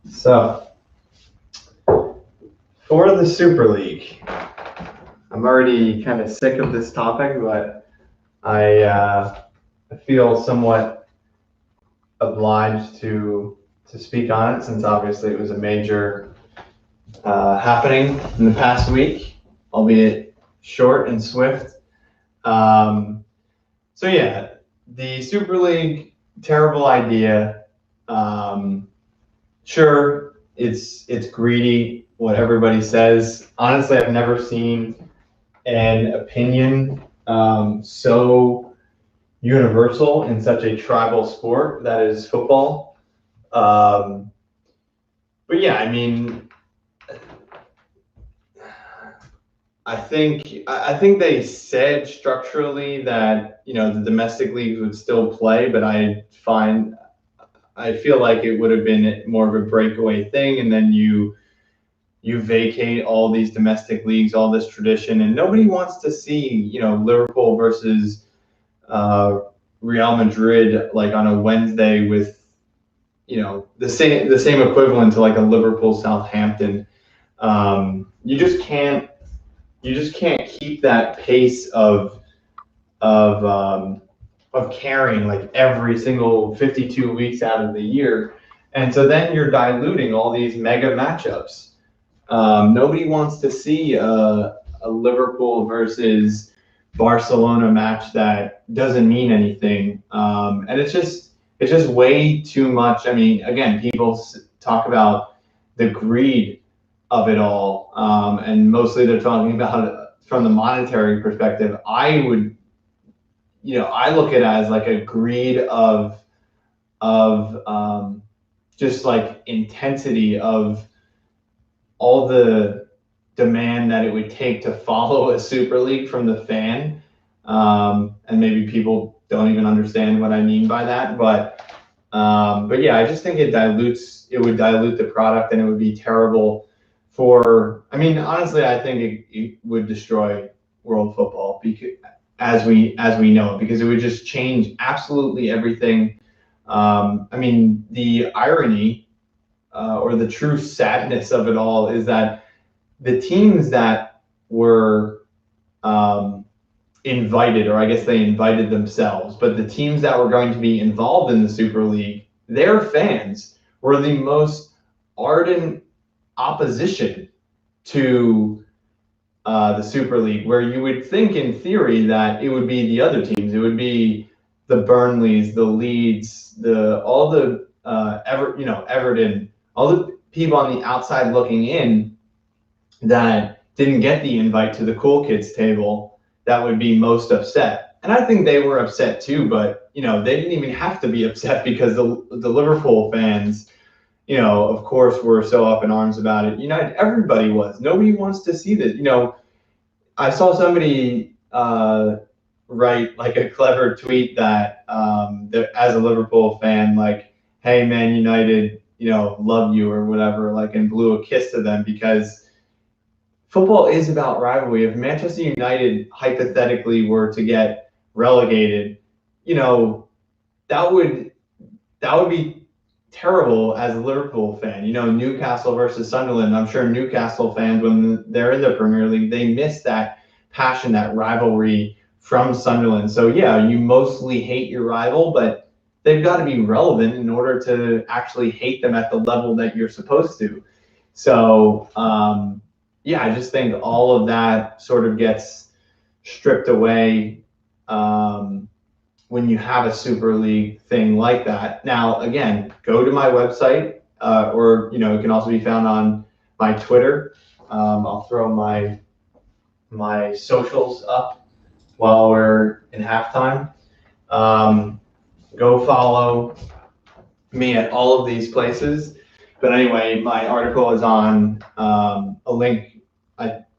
So, for the Super League, I'm already kind of sick of this topic, but I feel somewhat obliged to speak on it since obviously it was a major happening in the past week, albeit short and swift. So yeah, the Super League, terrible idea. Sure, it's greedy, what everybody says. Honestly, I've never seen an opinion so universal in such a tribal sport that is football. But yeah, I mean, I think they said structurally that the domestic leagues would still play, but I feel like it would have been more of a breakaway thing, and then you vacate all these domestic leagues, all this tradition, and nobody wants to see Liverpool versus Real Madrid like on a Wednesday with the same equivalent to like a Liverpool Southampton. You just can't keep that pace of carrying like every single 52 weeks out of the year, and so then you're diluting all these mega matchups. Nobody wants to see a Liverpool versus Barcelona match that doesn't mean anything, and it's just way too much. I mean, again, people talk about the greed of it all, and mostly they're talking about it from the monetary perspective. I look at it as like a greed of just like intensity of all the demand that it would take to follow a Super League from the fan. And maybe people don't even understand what I mean by that, but yeah, I just think it would dilute the product, and it would be terrible I mean, honestly, I think it would destroy world football because as we know it, because it would just change absolutely everything. I mean, the irony or the true sadness of it all is that the teams that were invited, or I guess they invited themselves, but the teams that were going to be involved in the Super League, their fans were the most ardent opposition to the Super League, where you would think in theory that it would be the other teams. It would be the Burnleys, the Leeds, all the Everton, all the people on the outside looking in that didn't get the invite to the cool kids table that would be most upset. And I think they were upset too, but they didn't even have to be upset because the Liverpool fans, of course, were so up in arms about it. Everybody was. Nobody wants to see this. I saw somebody write like a clever tweet that as a Liverpool fan, like, hey, Man United, love you or whatever, like, and blew a kiss to them, because football is about rivalry. If Manchester United hypothetically were to get relegated, that would be terrible as a Liverpool fan. Newcastle versus Sunderland. I'm sure Newcastle fans, when they're in the Premier League, they miss that passion, that rivalry from Sunderland. So yeah, you mostly hate your rival, but they've got to be relevant in order to actually hate them at the level that you're supposed to. So yeah, I just think all of that sort of gets stripped away when you have a Super League thing like that. Now, again, go to my website, or it can also be found on my Twitter. I'll throw my socials up while we're in halftime. Go follow me at all of these places. But anyway, my article is on a link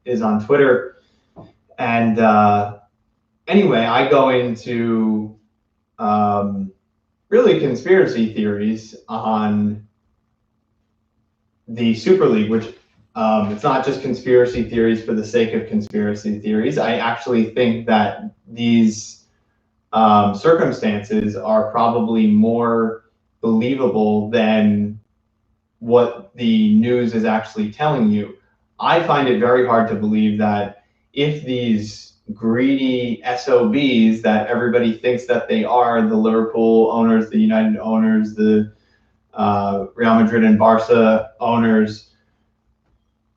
is on Twitter, and anyway, I go into really conspiracy theories on the Super League, which it's not just conspiracy theories for the sake of conspiracy theories. I actually think that these circumstances are probably more believable than what the news is actually telling you. I find it very hard to believe that if these greedy SOBs that everybody thinks that they are, the Liverpool owners, the United owners, the Real Madrid and Barca owners,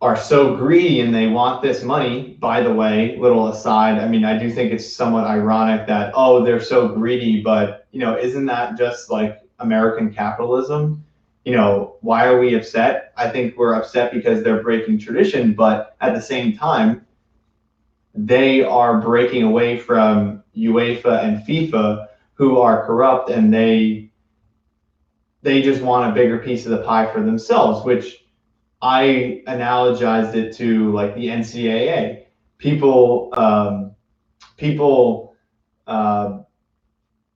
are so greedy and they want this money. By the way, little aside, I mean, I do think it's somewhat ironic that, oh, they're so greedy, but, you know, isn't that just like American capitalism? You know, why are we upset? I think we're upset because they're breaking tradition, but at the same time, they are breaking away from UEFA and FIFA, who are corrupt, and they just want a bigger piece of the pie for themselves, which I analogized it to like the NCAA. People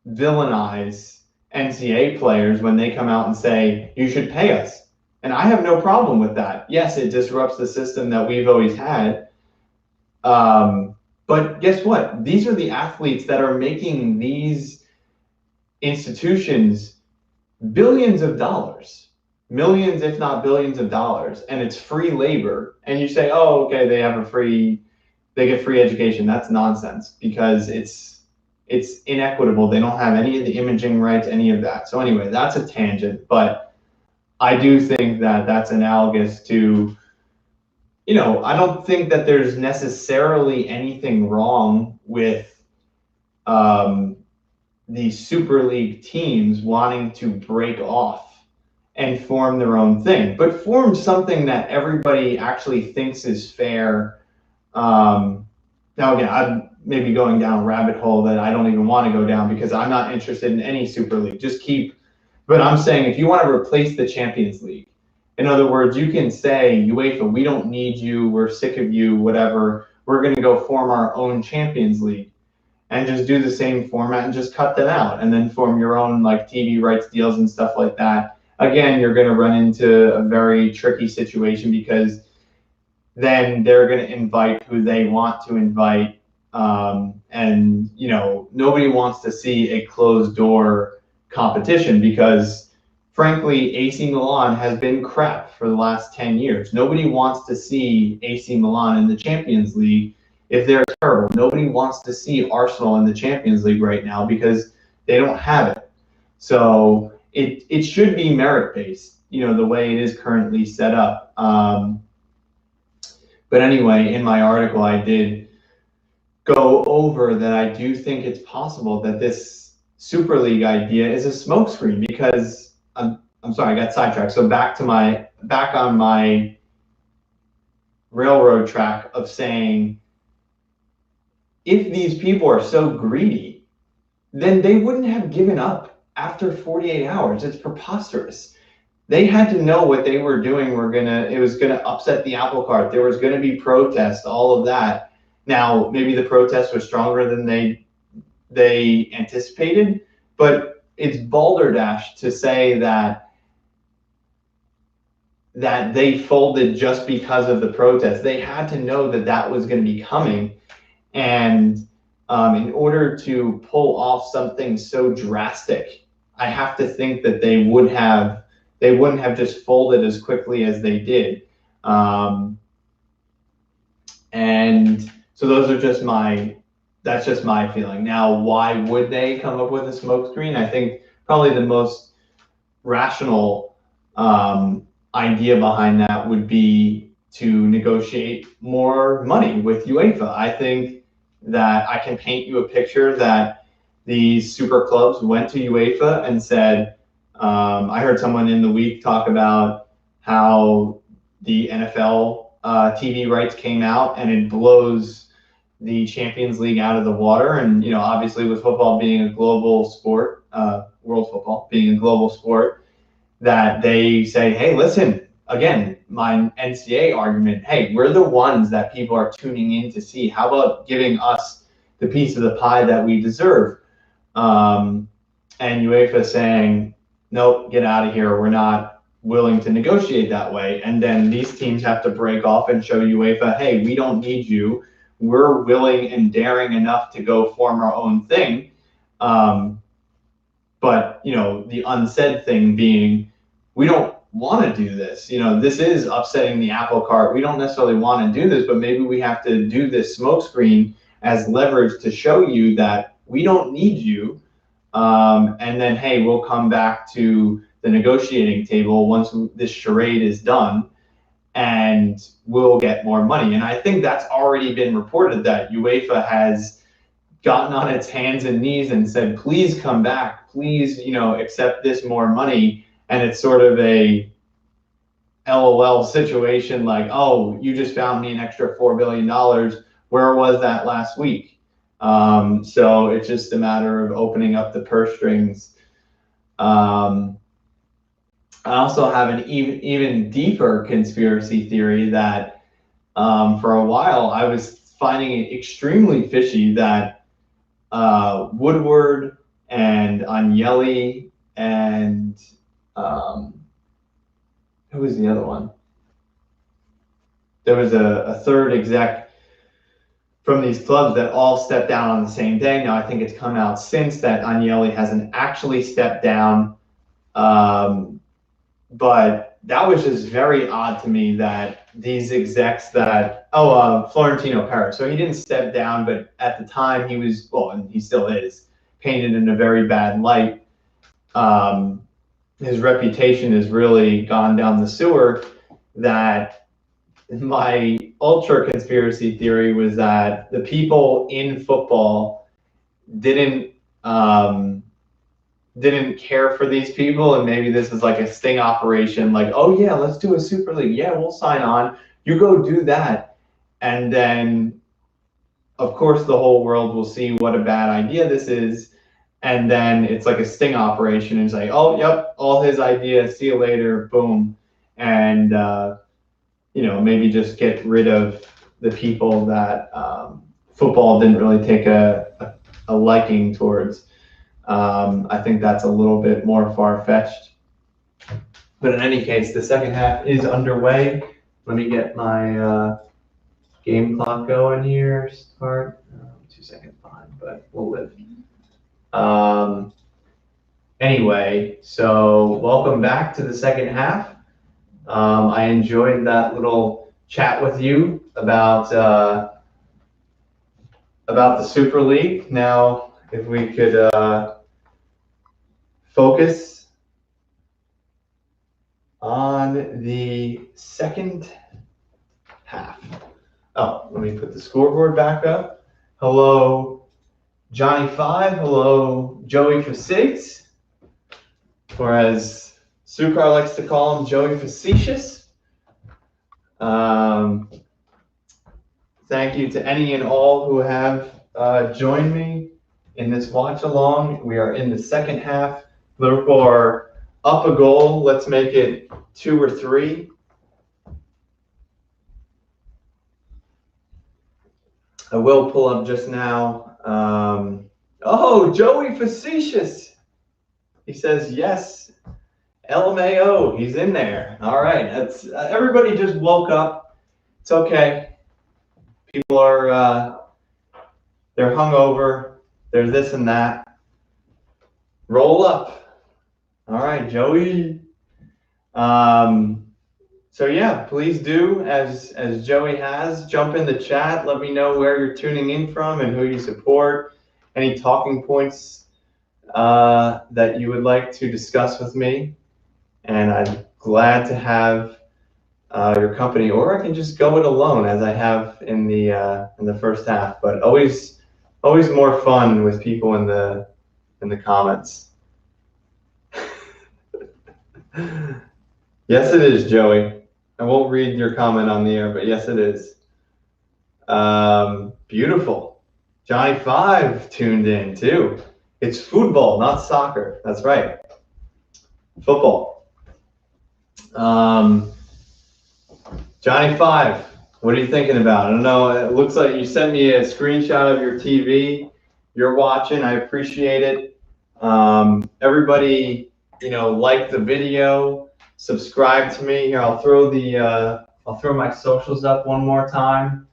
villainize NCAA players when they come out and say, you should pay us. And I have no problem with that. Yes, it disrupts the system that we've always had. But guess what? These are the athletes that are making these institutions billions of dollars, millions, if not billions of dollars, and it's free labor. And you say, oh, okay, they get free education. That's nonsense, because it's inequitable. They don't have any of the imaging rights, any of that. So anyway, that's a tangent, but I do think that that's analogous to, you know, I don't think that there's necessarily anything wrong with these Super League teams wanting to break off and form their own thing, but form something that everybody actually thinks is fair. Now again, I'm maybe going down a rabbit hole that I don't even want to go down, because I'm not interested in any Super League. But I'm saying, if you want to replace the Champions League, in other words, you can say, UEFA, we don't need you, we're sick of you, whatever, we're going to go form our own Champions League, and just do the same format and just cut them out, and then form your own like TV rights deals and stuff like that. Again, you're going to run into a very tricky situation, because then they're going to invite who they want to invite. And, you know, nobody wants to see a closed door competition, because frankly, AC Milan has been crap for the last 10 years. Nobody wants to see AC Milan in the Champions League if they're terrible. Nobody wants to see Arsenal in the Champions League right now, because they don't have it. So it should be merit-based, you know, the way it is currently set up. But anyway, in my article, I did go over that I do think it's possible that this Super League idea is a smokescreen, because I'm sorry, I got sidetracked. So back on my railroad track of saying, if these people are so greedy, then they wouldn't have given up after 48 hours. It's preposterous. They had to know what they were doing. It was gonna upset the apple cart. There was gonna be protests, all of that. Now, maybe the protests were stronger than they anticipated, but it's balderdash to say that they folded just because of the protests. They had to know that that was going to be coming, and in order to pull off something so drastic, I have to think that they wouldn't have just folded as quickly as they did. And so that's just my feeling. Now, why would they come up with a smokescreen? I think probably the most rational idea behind that would be to negotiate more money with UEFA. I think that I can paint you a picture that these super clubs went to UEFA and said, I heard someone in the week talk about how the NFL TV rights came out and it blows the Champions League out of the water. And, you know, obviously with football being a global sport, world football being a global sport, that they say, hey, listen, again, my NCAA argument, hey, we're the ones that people are tuning in to see. How about giving us the piece of the pie that we deserve? And UEFA saying, nope, get out of here. We're not willing to negotiate that way. And then these teams have to break off and show UEFA, hey, we don't need you. We're willing and daring enough to go form our own thing. But, the unsaid thing being, we don't want to do this. This is upsetting the apple cart. We don't necessarily want to do this, but maybe we have to do this smokescreen as leverage to show you that we don't need you. And then, hey, we'll come back to the negotiating table once this charade is done, and we'll get more money. And I think that's already been reported, that UEFA has gotten on its hands and knees and said, please come back, please, accept this more money. And it's sort of a LOL situation, like, oh, you just found me an extra $4 billion. Where was that last week? So it's just a matter of opening up the purse strings. I also have an even deeper conspiracy theory that for a while I was finding it extremely fishy that Woodward and Agnelli and who was the other one? There was a third exec from these clubs that all stepped down on the same day. Now I think it's come out since that Agnelli hasn't actually stepped down. But that was just very odd to me that these execs that, Florentino Perez. So he didn't step down, but at the time he was, well, and he still is, painted in a very bad light. His reputation has really gone down the sewer. That my ultra conspiracy theory was that the people in football didn't care for these people, and maybe this is like a sting operation, like, oh yeah, let's do a Super League. Yeah, we'll sign on. You go do that. And then, of course, the whole world will see what a bad idea this is. And then it's like a sting operation. And it's like, oh, yep, all his ideas, see you later, boom. And, maybe just get rid of the people that football didn't really take a liking towards. I think that's a little bit more far-fetched. But in any case, the second half is underway. Let me get my game clock going here. Start. 2 seconds behind, but we'll live. Anyway, so welcome back to the second half. I enjoyed that little chat with you about the Super League. Now, if we could focus on the second half. Oh, let me put the scoreboard back up. Hello, Johnny 5. Hello, Joey for 6. Or as Sukar likes to call him, Joey Facetious. Thank you to any and all who have joined me in this watch along. We are in the second half. Liverpool are up a goal. Let's make it 2 or 3. I will pull up just now. Oh, Joey Facetious. He says yes. LMAO, he's in there. All right, that's everybody just woke up. It's okay. People are they're hungover. They're this and that. Roll up. All right, Joey. So yeah, please do, as Joey has, jump in the chat. Let me know where you're tuning in from and who you support. Any talking points that you would like to discuss with me. And I'm glad to have your company, or I can just go it alone as I have in the first half. But always more fun with people in the comments. Yes, it is, Joey. I won't read your comment on the air, but yes, it is. Beautiful. Johnny 5 tuned in too. It's football, not soccer. That's right. Football. Johnny 5, what are you thinking about? I don't know. It looks like you sent me a screenshot of your TV. You're watching. I appreciate it. Everybody, like the video. Subscribe to me. Here, I'll throw my socials up one more time.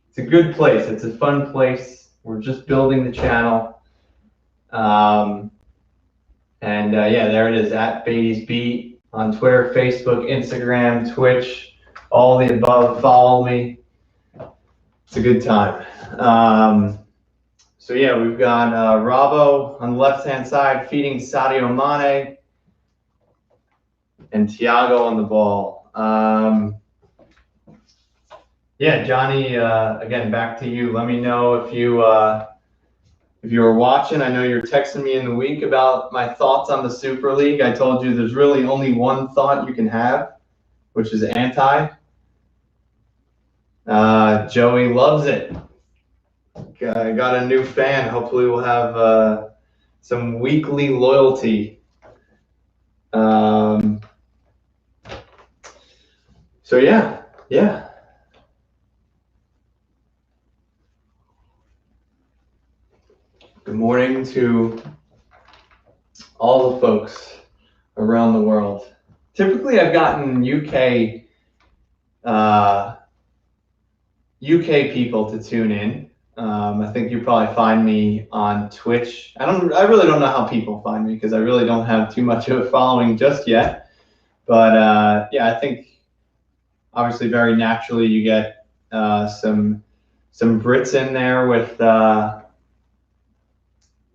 It's a good place. It's a fun place. We're just building the channel. Yeah, there it is, at Beaty's Beat on Twitter, Facebook, Instagram, Twitch, all the above. Follow me. It's a good time. So yeah, we've got Robbo on the left-hand side feeding Sadio Mane, and Thiago on the ball. Yeah, Johnny, again, back to you. Let me know if you were watching. I know you're texting me in the week about my thoughts on the Super League. I told you there's really only one thought you can have, which is anti. Joey loves it. I got a new fan. Hopefully we'll have some weekly loyalty. So yeah. Good morning to all the folks around the world. Typically I've gotten UK people to tune in. I think you probably find me on Twitch. I really don't know how people find me because I really don't have too much of a following just yet. But yeah, I think obviously very naturally you get some Brits in there with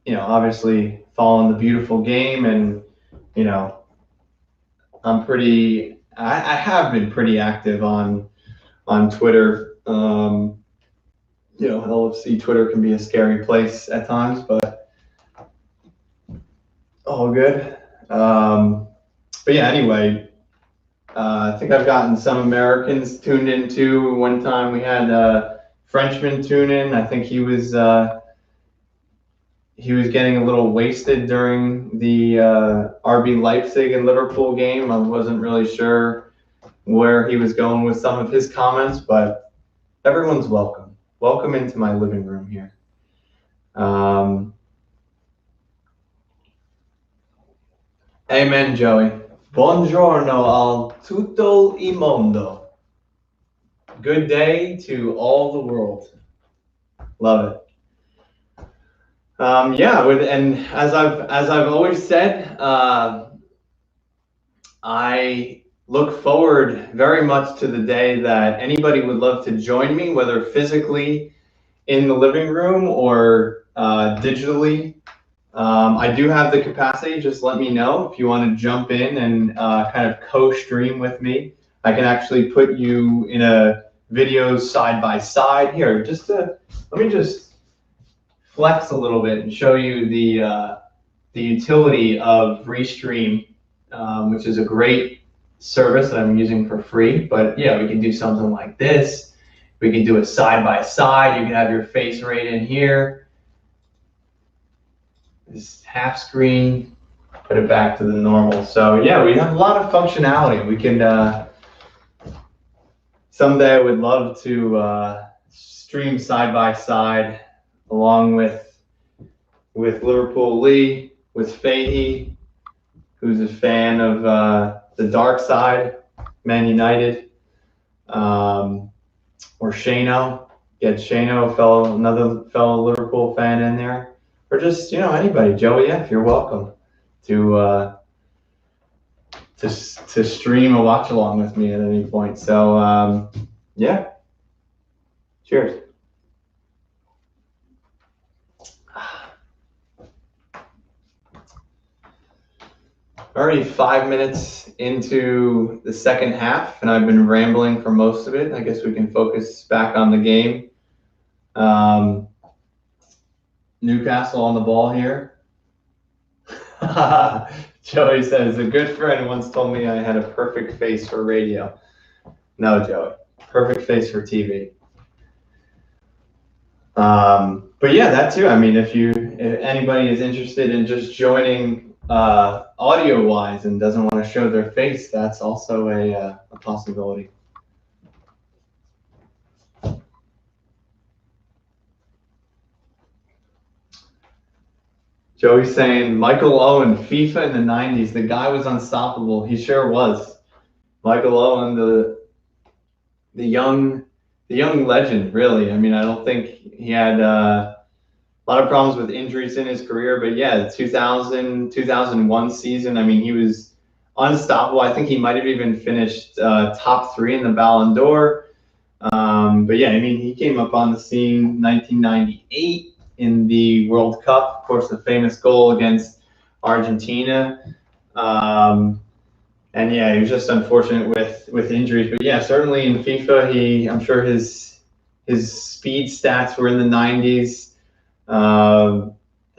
obviously following the beautiful game, and I have been pretty active on Twitter. LFC Twitter can be a scary place at times, but all good. But yeah, anyway, I think I've gotten some Americans tuned in too. One time we had a Frenchman tune in. I think he was getting a little wasted during the RB Leipzig and Liverpool game. I wasn't really sure where he was going with some of his comments, but everyone's welcome. Welcome into my living room here. Amen, Joey. Buongiorno al tutto il mondo. Good day to all the world. Love it. And as I've always said, I look forward very much to the day that anybody would love to join me, whether physically in the living room or digitally. I do have the capacity. Just let me know if you want to jump in and kind of co-stream with me. I can actually put you in a video side by side here. Let me just flex a little bit and show you the utility of Restream, which is a great service that I'm using for free. But yeah, we can do something like this. We can do it side by side. You can have your face right in here. This half screen, put it back to the normal. So yeah, we have a lot of functionality. We can someday I would love to stream side by side along with Liverpool Lee, with Fahey, who's a fan of the dark side, Man United, or Shano. Get Shano, another fellow Liverpool fan in there, or just anybody. Joey F, you're welcome to stream a watch along with me at any point. So yeah, cheers. Already 5 minutes into the second half, and I've been rambling for most of it. I guess we can focus back on the game. Newcastle on the ball here. Joey says, a good friend once told me I had a perfect face for radio. No, Joey, perfect face for TV. But yeah, that too. I mean, if anybody is interested in just joining audio wise and doesn't want to show their face, that's also a possibility. Joey's saying Michael Owen, FIFA in the 90s. The guy was unstoppable. He sure was. Michael Owen, the young legend, really. I mean, I don't think he had a lot of problems with injuries in his career. But yeah, the 2001 season, I mean, he was unstoppable. I think he might have even finished top 3 in the Ballon d'Or. But yeah, I mean, he came up on the scene 1998 in the World Cup. Of course, the famous goal against Argentina. And yeah, he was just unfortunate with injuries. But yeah, certainly in FIFA, I'm sure his speed stats were in the 90s.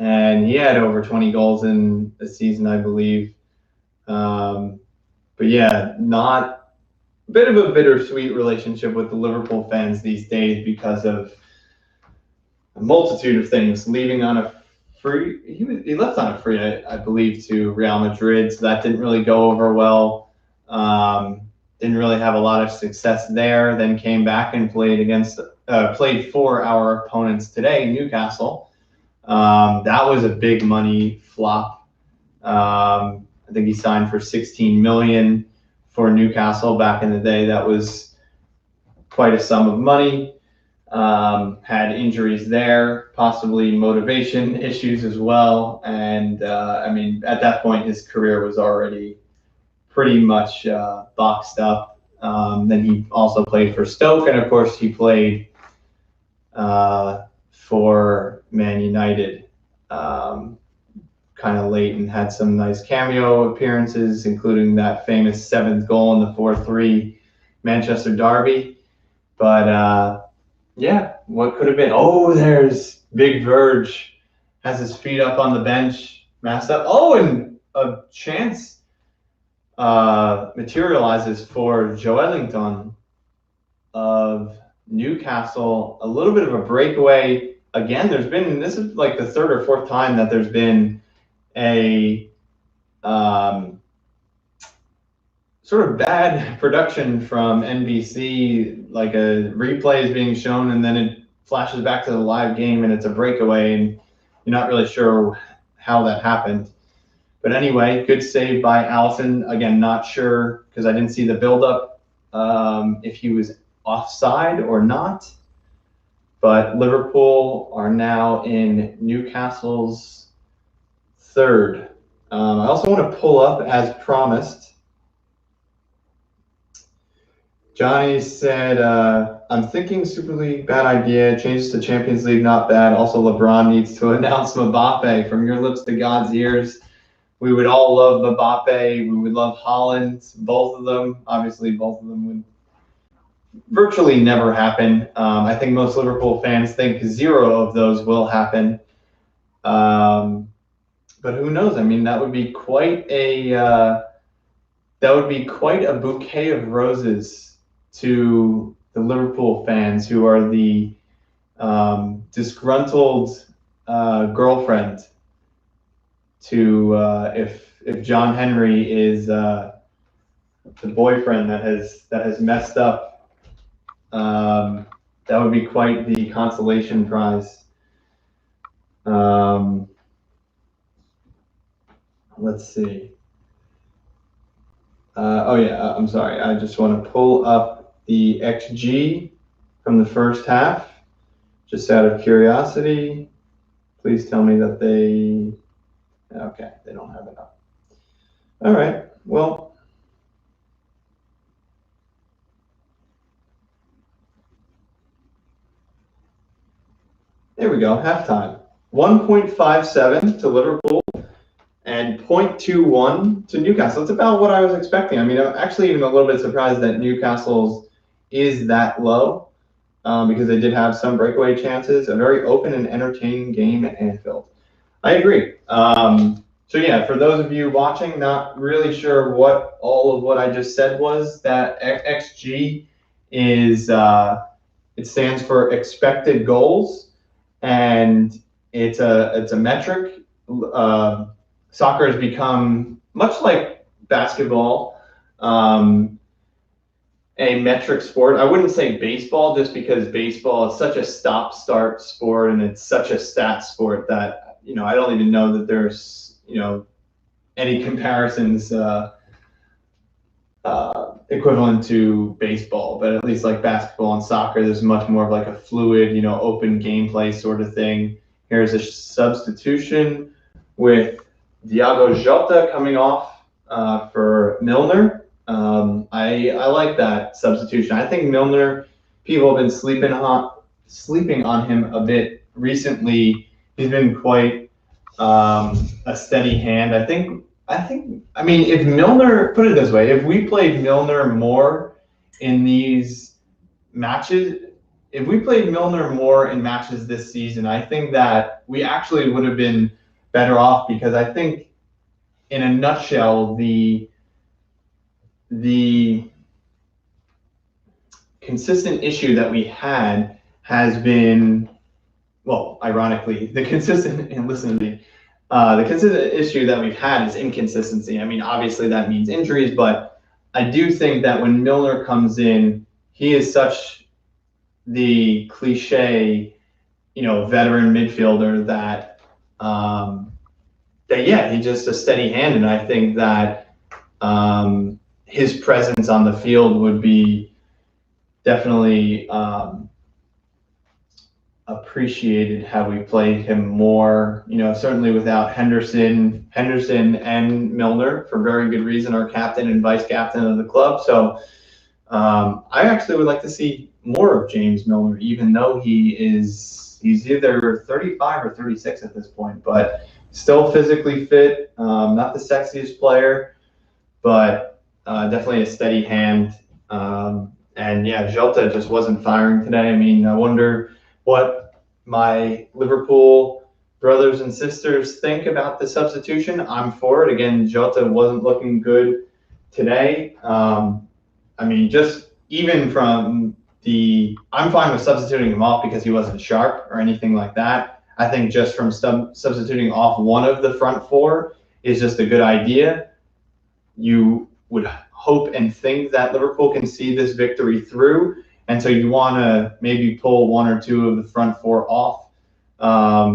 And he had over 20 goals in a season, I believe. But yeah, not a bit of a bittersweet relationship with the Liverpool fans these days because of a multitude of things. Leaving on a free, he left on a free, I believe, to Real Madrid, so that didn't really go over well. Didn't really have a lot of success there. Then came back and played for our opponents today, Newcastle. That was a big money flop. I think he signed for 16 million for Newcastle back in the day. That was quite a sum of money. Had injuries there, possibly motivation issues as well. And I mean, at that point, his career was already pretty much boxed up. Then he also played for Stoke, and of course, he played for Man United kind of late and had some nice cameo appearances, including that famous 7th goal in the 4-3 Manchester derby. But yeah, what could have been? Oh, there's Big Verge, has his feet up on the bench, masked up. Oh, and a chance materializes for Joelinton of Newcastle. A little bit of a breakaway. Again, this is like the 3rd or 4th time that there's been a sort of bad production from NBC, like a replay is being shown and then it flashes back to the live game and it's a breakaway and you're not really sure how that happened. But anyway, good save by Alisson. Again, not sure because I didn't see the build-up if he was offside or not. But Liverpool are now in Newcastle's 3rd. I also want to pull up, as promised. Johnny said, I'm thinking Super League, bad idea. Changes to Champions League, not bad. Also, LeBron needs to announce Mbappe. From your lips to God's ears. We would all love Mbappe. We would love Haaland. Both of them. Obviously, both of them would virtually never happen. I think most Liverpool fans think 0 of those will happen. But who knows? I mean, that would be quite a bouquet of roses to the Liverpool fans, who are the disgruntled girlfriend to if John Henry is the boyfriend that has messed up. That would be quite the consolation prize. Let's see. Oh yeah, I'm sorry. I just want to pull up the XG from the first half, just out of curiosity. Please tell me that they don't have it up. All right, well. There we go, halftime. 1.57 to Liverpool and 0.21 to Newcastle. It's about what I was expecting. I mean, I'm actually even a little bit surprised that Newcastle's is that low because they did have some breakaway chances. A very open and entertaining game at Anfield. I agree. So yeah, for those of you watching, not really sure what all of what I just said was, that XG is, it stands for expected goals, and it's a metric. Soccer has become, much like basketball, a metric sport. I wouldn't say baseball, just because baseball is such a stop-start sport and it's such a stat sport that, I don't even know that there's, any comparisons equivalent to baseball. But at least like basketball and soccer, there's much more of like a fluid, open gameplay sort of thing. Here's a substitution with Diogo Jota coming off for Milner. I like that substitution. I think Milner, people have been sleeping on him a bit recently. He's been quite a steady hand. I mean, if Milner, put it this way, if we played Milner more in these matches, if we played Milner more in matches this season, I think that we actually would have been better off, because I think, in a nutshell, the consistent issue that we had has been, well, ironically, the consistent issue that we've had is inconsistency. I mean, obviously that means injuries, but I do think that when Milner comes in, he is such the cliche, veteran midfielder that, he's just a steady hand, and I think that his presence on the field would be definitely appreciated had we played him more. Certainly without Henderson and Milner, for very good reason, our captain and vice captain of the club. So I actually would like to see more of James Milner, even though he's either 35 or 36 at this point, but still physically fit. Not the sexiest player, but definitely a steady hand. And yeah, Jota just wasn't firing today. I mean, I wonder what my Liverpool brothers and sisters think about the substitution. I'm for it. Again, Jota wasn't looking good today. I mean, just even from I'm fine with substituting him off because he wasn't sharp or anything like that. I think just from substituting off one of the front four is just a good idea. You would hope and think that Liverpool can see this victory through, and so you want to maybe pull one or two of the front four off,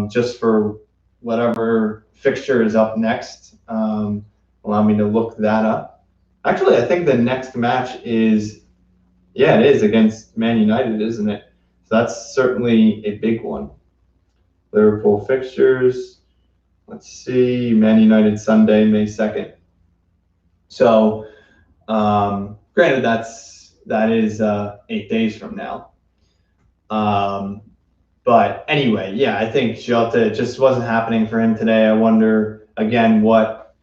just for whatever fixture is up next. Allow me to look that up. Actually, I think the next match is, it is against Man United, isn't it? So that's certainly a big one. Liverpool fixtures. Let's see, Man United Sunday, May 2nd. So, granted, that is 8 days from now. But anyway, I think Jota, it just wasn't happening for him today. I wonder, again, what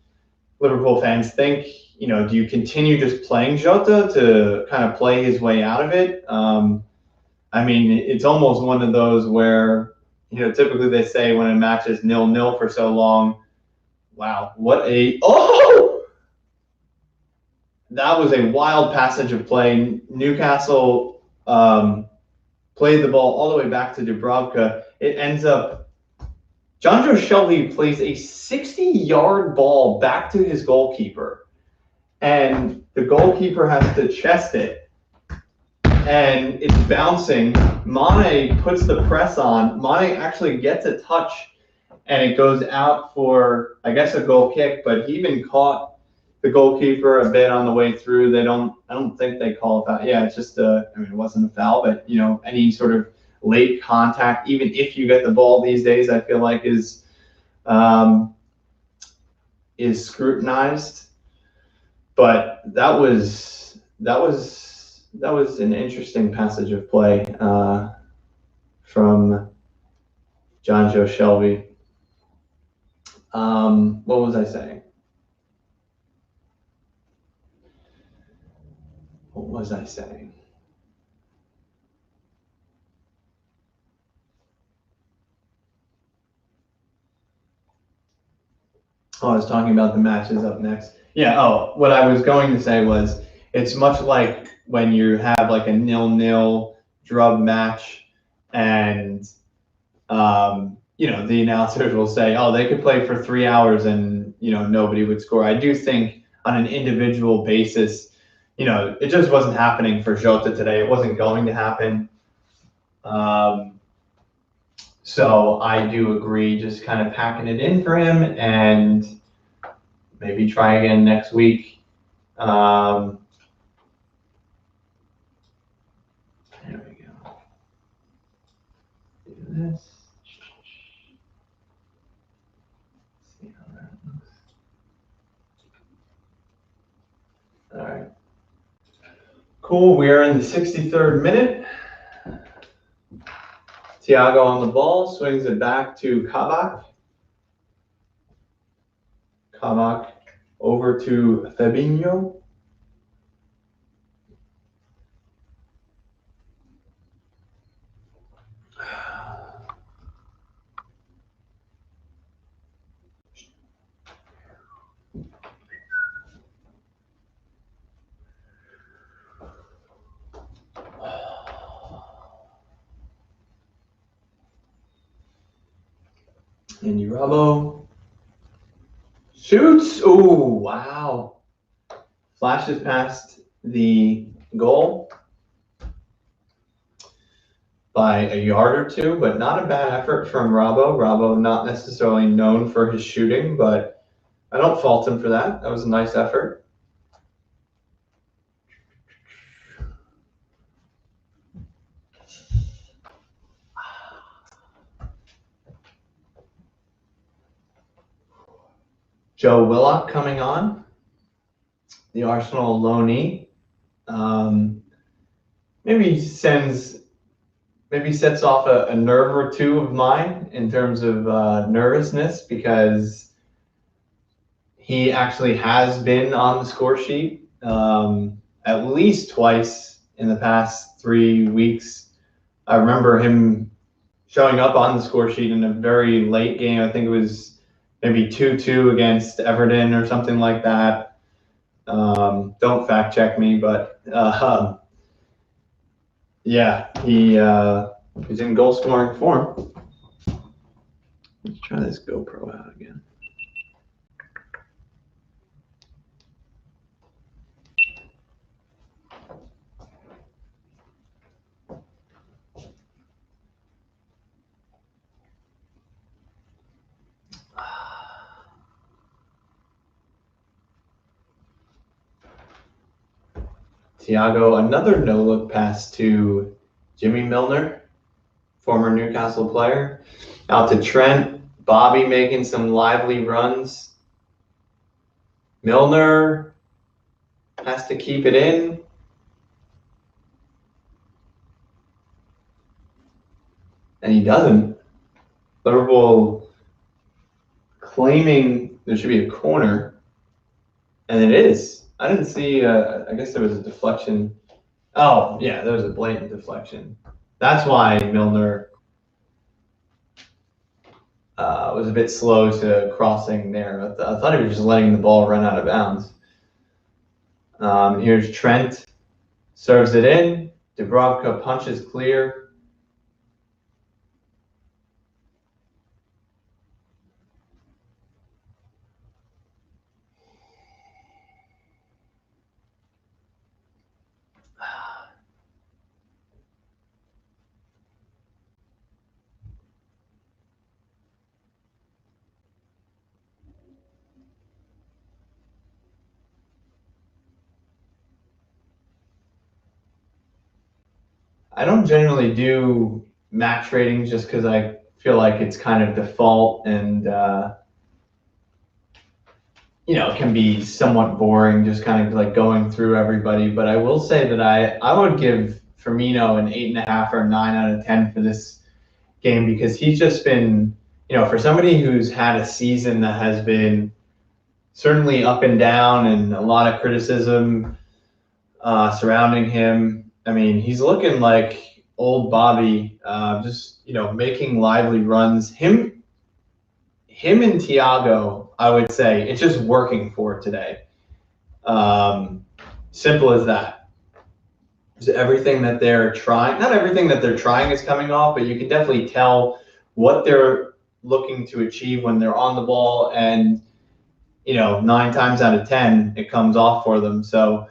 Liverpool fans think. Do you continue just playing Jota to kind of play his way out of it? I mean, it's almost one of those where, typically they say when a match is 0-0 for so long, wow, that was a wild passage of play. Newcastle played the ball all the way back to Dubravka. It ends up, Jonjo Shelvey plays a 60-yard ball back to his goalkeeper, and the goalkeeper has to chest it, and it's bouncing. Mane puts the press on. Mane actually gets a touch, and it goes out for, I guess, a goal kick, but he even caught the goalkeeper a bit on the way through. I don't think they call it foul. Yeah, it's just it wasn't a foul, but any sort of late contact, even if you get the ball these days, I feel like is scrutinized. But that was an interesting passage of play from Jonjo Shelvey. What was I saying? Oh, I was talking about the matches up next. What I was going to say was, it's much like when you have like a 0-0 drub match, and the announcers will say, oh, they could play for 3 hours and nobody would score. I do think on an individual basis, it just wasn't happening for Jota today. It wasn't going to happen. So I do agree, just kind of packing it in for him and maybe try again next week. There we go. Do this. Cool, we are in the 63rd minute. Thiago on the ball, swings it back to Kabak. Kabak over to Fabinho. Andy Robbo shoots. Oh, wow. Flashes past the goal by a yard or two, but not a bad effort from Robbo. Robbo not necessarily known for his shooting, but I don't fault him for that. That was a nice effort. Joe Willock coming on, the Arsenal loanee. Maybe sets off a nerve or two of mine in terms of nervousness, because he actually has been on the score sheet at least twice in the past 3 weeks. I remember him showing up on the score sheet in a very late game. I think it was maybe 2-2 against Everton or something like that. Don't fact check me, but yeah, he's in goal scoring form. Let's try this GoPro out again. Thiago, another no-look pass to Jimmy Milner, former Newcastle player. Out to Trent. Bobby making some lively runs. Milner has to keep it in. And he doesn't. Liverpool claiming there should be a corner. And it is. I didn't see, I guess there was a deflection. Oh, yeah, there was a blatant deflection. That's why Milner was a bit slow to crossing there. I thought he was just letting the ball run out of bounds. Here's Trent, serves it in. Dubravka punches clear. I don't generally do match ratings just because I feel like it's kind of default and, it can be somewhat boring just kind of like going through everybody. But I will say that I would give Firmino an 8.5 or 9 out of 10 for this game, because he's just been, for somebody who's had a season that has been certainly up and down and a lot of criticism surrounding him. I mean, he's looking like old Bobby, just, making lively runs. Him and Thiago, I would say, it's just working for today. Simple as that. Everything that they're trying, not everything that they're trying is coming off, but you can definitely tell what they're looking to achieve when they're on the ball, and 9 times out of 10 it comes off for them. So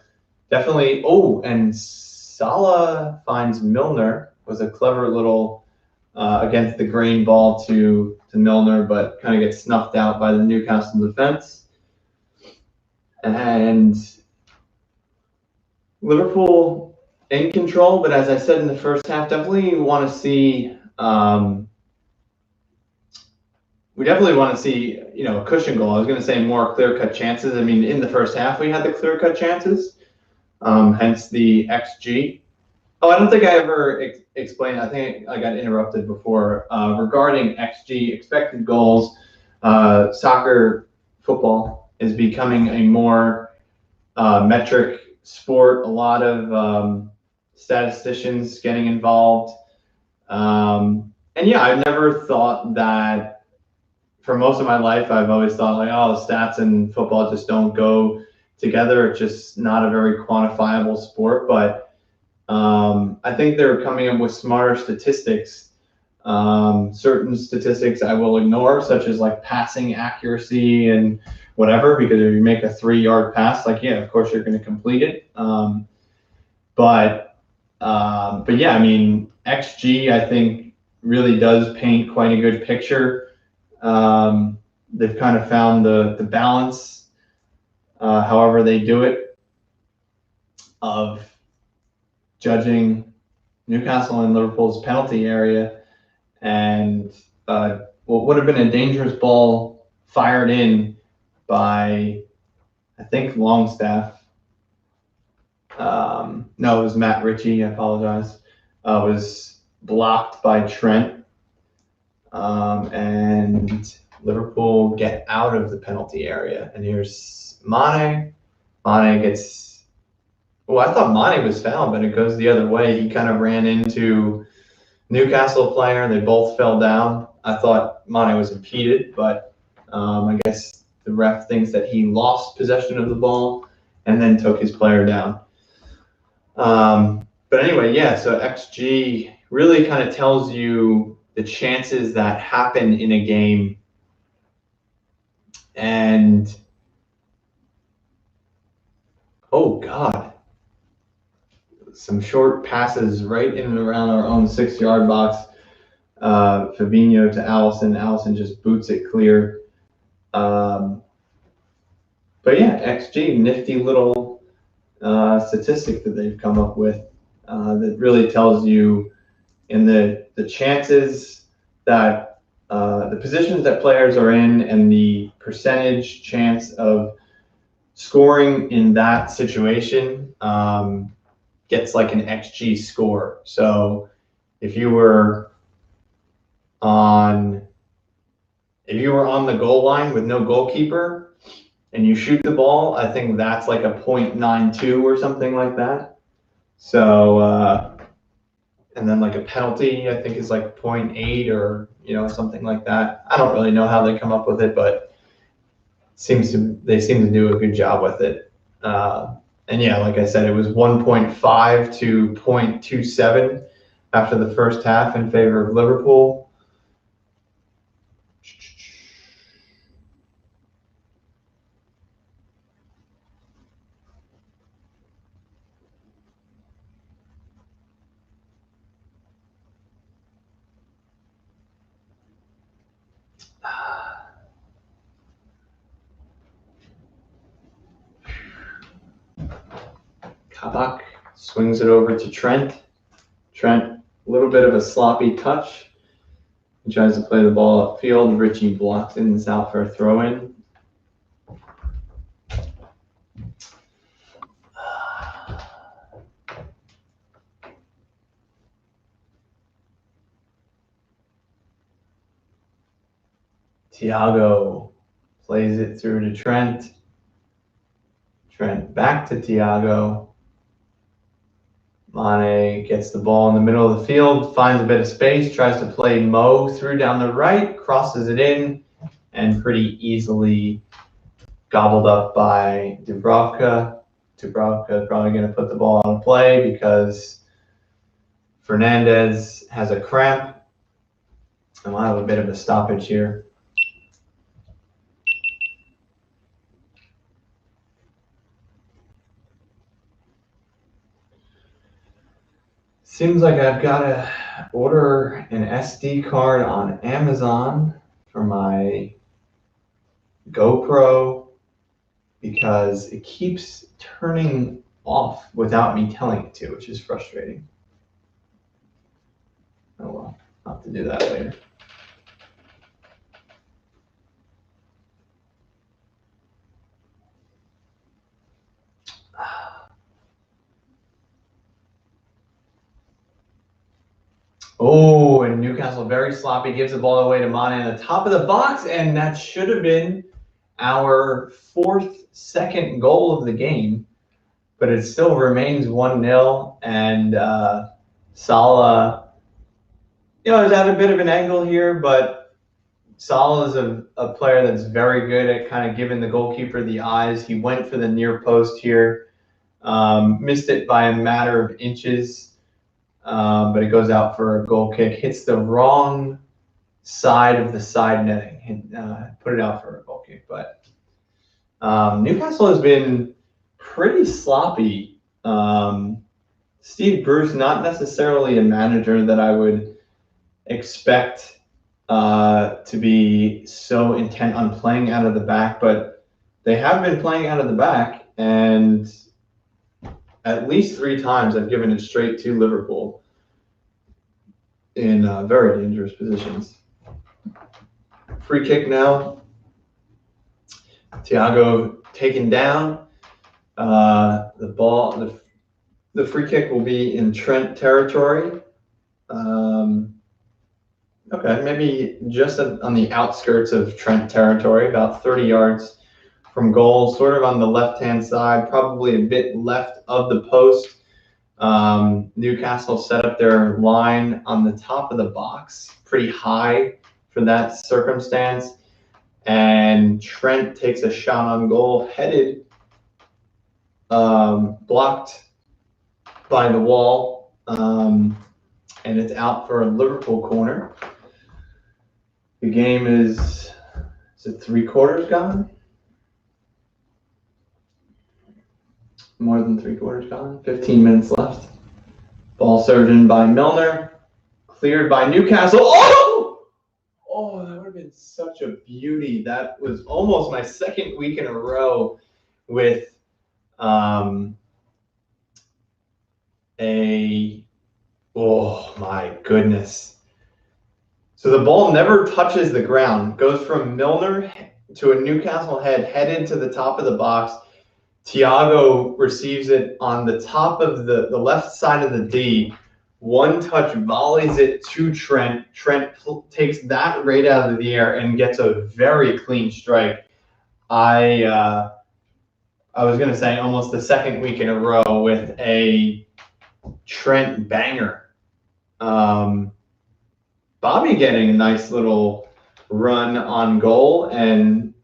definitely. Oh, and Salah finds Milner. Was a clever little against the grain ball to Milner, but kind of gets snuffed out by the Newcastle defense. And Liverpool in control, but as I said in the first half, definitely want to see a cushion goal. I was going to say more clear-cut chances. I mean, in the first half we had the clear-cut chances, hence the XG. Oh, I don't think I ever explained. I think I got interrupted before regarding XG, expected goals. Soccer, football is becoming a more metric sport. A lot of statisticians getting involved. And yeah, I've never thought that. For most of my life, I've always thought like, oh, stats and football just don't go together. It's just not a very quantifiable sport. But I think they're coming up with smarter statistics. Certain statistics I will ignore, such as like passing accuracy and whatever, because if you make a 3-yard pass, like, yeah, of course you're going to complete it. But yeah, I mean, XG, I think, really does paint quite a good picture. They've kind of found the balance, however they do it, of judging Newcastle and Liverpool's penalty area, and what would have been a dangerous ball fired in by, I think, Longstaff. No, it was Matt Ritchie. I apologize. Was blocked by Trent, and Liverpool get out of the penalty area. And here's Mane. Mane gets. Well, I thought Mane was fouled, but it goes the other way. He kind of ran into Newcastle player. They both fell down. I thought Mane was impeded, but I guess the ref thinks that he lost possession of the ball and then took his player down. But anyway, yeah, so XG really kind of tells you the chances that happen in a game. And, oh, God, some short passes right in and around our own 6-yard box. Fabinho to Allison. Allison just boots it clear. But yeah, XG, nifty little statistic that they've come up with that really tells you in the chances that the positions that players are in and the percentage chance of scoring in that situation gets like an XG score. So if you were on the goal line with no goalkeeper and you shoot the ball, I think that's like a 0.92 or something like that. So and then like a penalty, I think, is like 0.8 or something like that. I don't really know how they come up with it, but they seem to do a good job with it. And yeah, like I said, it was 1.5 to 0.27 after the first half in favor of Liverpool. Kabak swings it over to Trent. Trent, a little bit of a sloppy touch. He tries to play the ball upfield. Richie blocks it and it's out for a throw-in. Thiago plays it through to Trent. Trent back to Thiago. Mane gets the ball in the middle of the field, finds a bit of space, tries to play Mo through down the right, crosses it in, and pretty easily gobbled up by Dubravka. Dubravka probably going to put the ball on play because Fernandez has a cramp, and we'll have a bit of a stoppage here. Seems like I've got to order an SD card on Amazon for my GoPro because it keeps turning off without me telling it to, which is frustrating. Oh well, I'll have to do that later. Oh, and Newcastle very sloppy, gives the ball away to Mane in the top of the box, and that should have been our fourth second goal of the game, but it still remains 1-0, and Salah, has had a bit of an angle here, but Salah is a player that's very good at kind of giving the goalkeeper the eyes. He went for the near post here, missed it by a matter of inches. But it goes out for a goal kick, hits the wrong side of the side netting, and put it out for a goal kick. But Newcastle has been pretty sloppy. Steve Bruce, not necessarily a manager that I would expect to be so intent on playing out of the back, but they have been playing out of the back, and at least 3 times I've given it straight to Liverpool in very dangerous positions. Free kick now. Thiago taken down. The free kick will be in Trent territory. Okay, maybe just on the outskirts of Trent territory, about 30 yards from goal, sort of on the left-hand side, probably a bit left of the post. Newcastle set up their line on the top of the box, pretty high for that circumstance. And Trent takes a shot on goal, headed, blocked by the wall, and it's out for a Liverpool corner. The game is it 3/4 gone? More than 3/4 gone. 15 minutes left. Ball served in by Milner. Cleared by Newcastle. Oh! Oh, that would have been such a beauty. That was almost my second week in a row with oh my goodness. So the ball never touches the ground. Goes from Milner to a Newcastle head, headed to the top of the box. Thiago receives it on the top of the left side of the D. One touch volleys it to Trent. Trent takes that right out of the air and gets a very clean strike. I was going to say almost the second week in a row with a Trent banger. Bobby getting a nice little run on goal and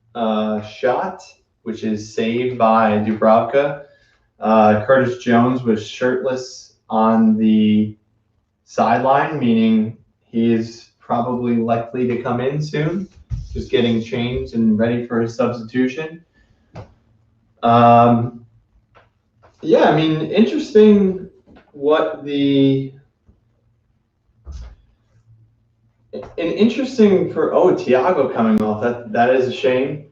shot, which is saved by Dubravka. Curtis Jones was shirtless on the sideline, meaning he is probably likely to come in soon, just getting changed and ready for his substitution. Yeah, I mean, interesting what Thiago coming off. That is a shame.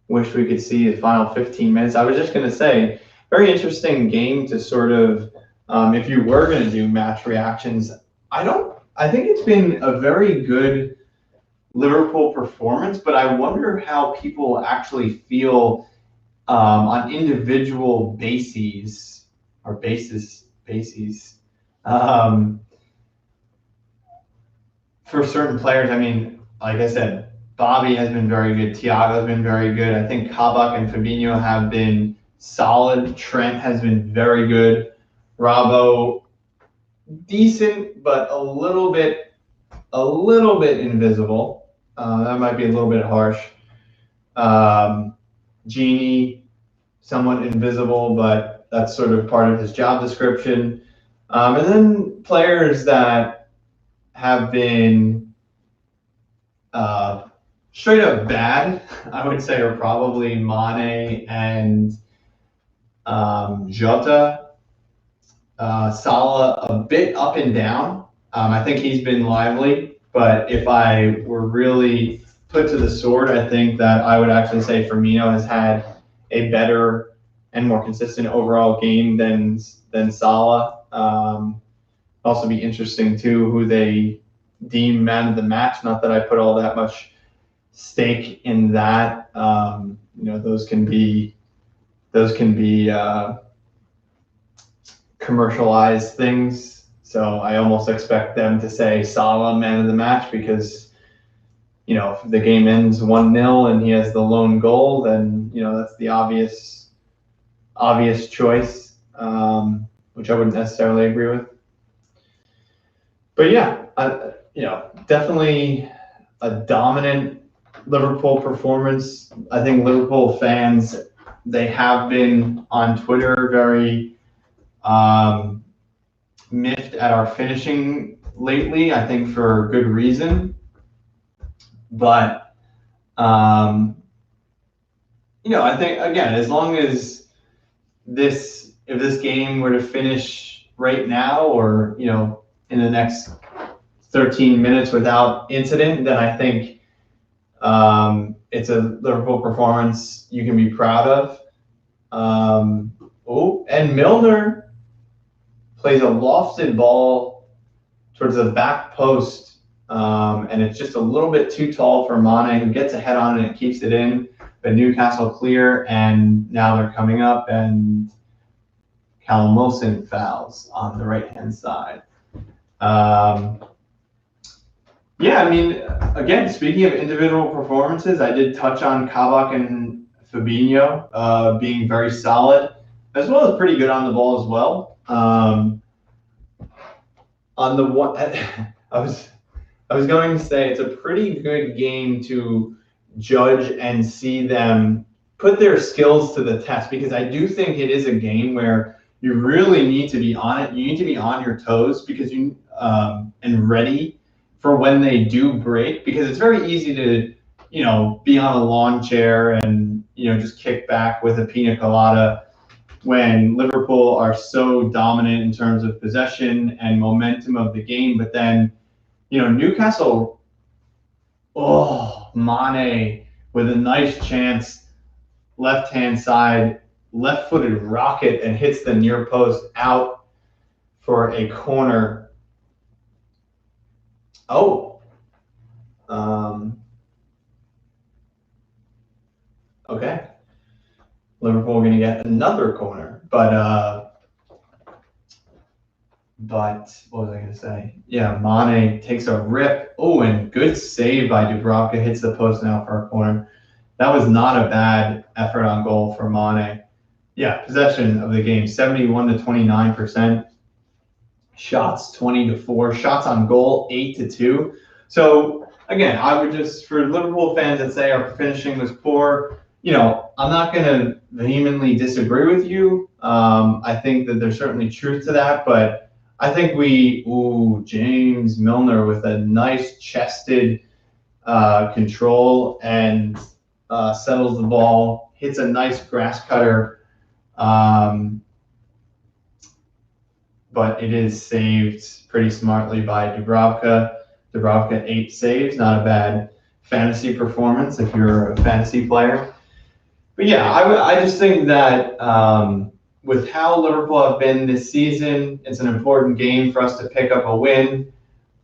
Wish we could see the final 15 minutes. I was just going to say, very interesting game to sort of, if you were going to do match reactions, I think it's been a very good Liverpool performance, but I wonder how people actually feel on individual bases for certain players. I mean, like I said, Bobby has been very good. Thiago has been very good. I think Kabak and Fabinho have been solid. Trent has been very good. Robbo, decent, but a little bit invisible. That might be a little bit harsh. Genie, somewhat invisible, but that's sort of part of his job description. And then players that have been straight up bad, I would say, are probably Mane and Jota. Salah a bit up and down. I think he's been lively, but if I were really put to the sword, I think that I would actually say Firmino has had a better and more consistent overall game than Salah. Also be interesting too who they deem man of the match. Not that I put all that much stake in that. Those can be commercialized things. So I almost expect them to say Salah man of the match because, if the game ends 1-0 and he has the lone goal, then, that's the obvious choice, which I wouldn't necessarily agree with. But yeah, definitely a dominant Liverpool performance. I think Liverpool fans, they have been on Twitter very miffed at our finishing lately, I think for good reason. But, I think, again, as long as if this game were to finish right now or, in the next 13 minutes without incident, then I think it's a Liverpool performance you can be proud of. And Milner plays a lofted ball towards the back post, and it's just a little bit too tall for Mane, who gets a head on it and keeps it in. But Newcastle clear, and now they're coming up, and Callum Wilson fouls on the right-hand side. Again, speaking of individual performances, I did touch on Kabak and Fabinho being very solid, as well as pretty good on the ball as well. On the one, I was going to say it's a pretty good game to judge and see them put their skills to the test, because I do think it is a game where you really need to be on it. You need to be on your toes because and ready for when they do break, because it's very easy to, be on a lawn chair and, just kick back with a pina colada when Liverpool are so dominant in terms of possession and momentum of the game. But then, Newcastle, Mane with a nice chance, left-hand side, left-footed rocket, and hits the near post out for a corner. Okay. Liverpool going to get another corner, but what was I going to say? Yeah, Mane takes a rip. And good save by Dubravka, hits the post now for a corner. That was not a bad effort on goal for Mane. Yeah, possession of the game, 71 to 29%. Shots 20-4. Shots on goal 8-2. So again, I would just, for Liverpool fans that say our finishing was poor, I'm not going to vehemently disagree with you. I think that there's certainly truth to that, but I think James Milner with a nice chested control and settles the ball, hits a nice grass cutter, but it is saved pretty smartly by Dubravka. Dubravka 8 saves, not a bad fantasy performance if you're a fantasy player. But yeah, I just think that with how Liverpool have been this season, it's an important game for us to pick up a win.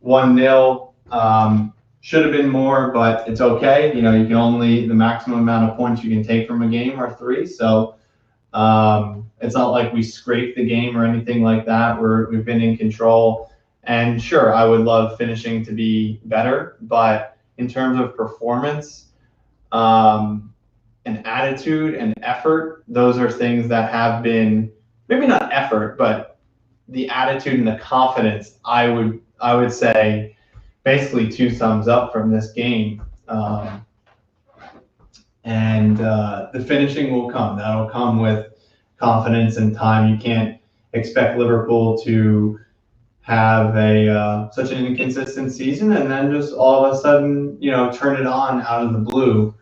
1-0. Should have been more, but it's okay. You can only, the maximum amount of points you can take from a game are 3. So it's not like we scraped the game or anything like that. We've been in control. And sure, I would love finishing to be better, but in terms of performance, and attitude and effort, those are things that have been, maybe not effort, but the attitude and the confidence, I would say basically 2 thumbs up from this game. And the finishing will come. That'll come with confidence and time. You can't expect Liverpool to have such an inconsistent season and then just all of a sudden, turn it on out of the blue.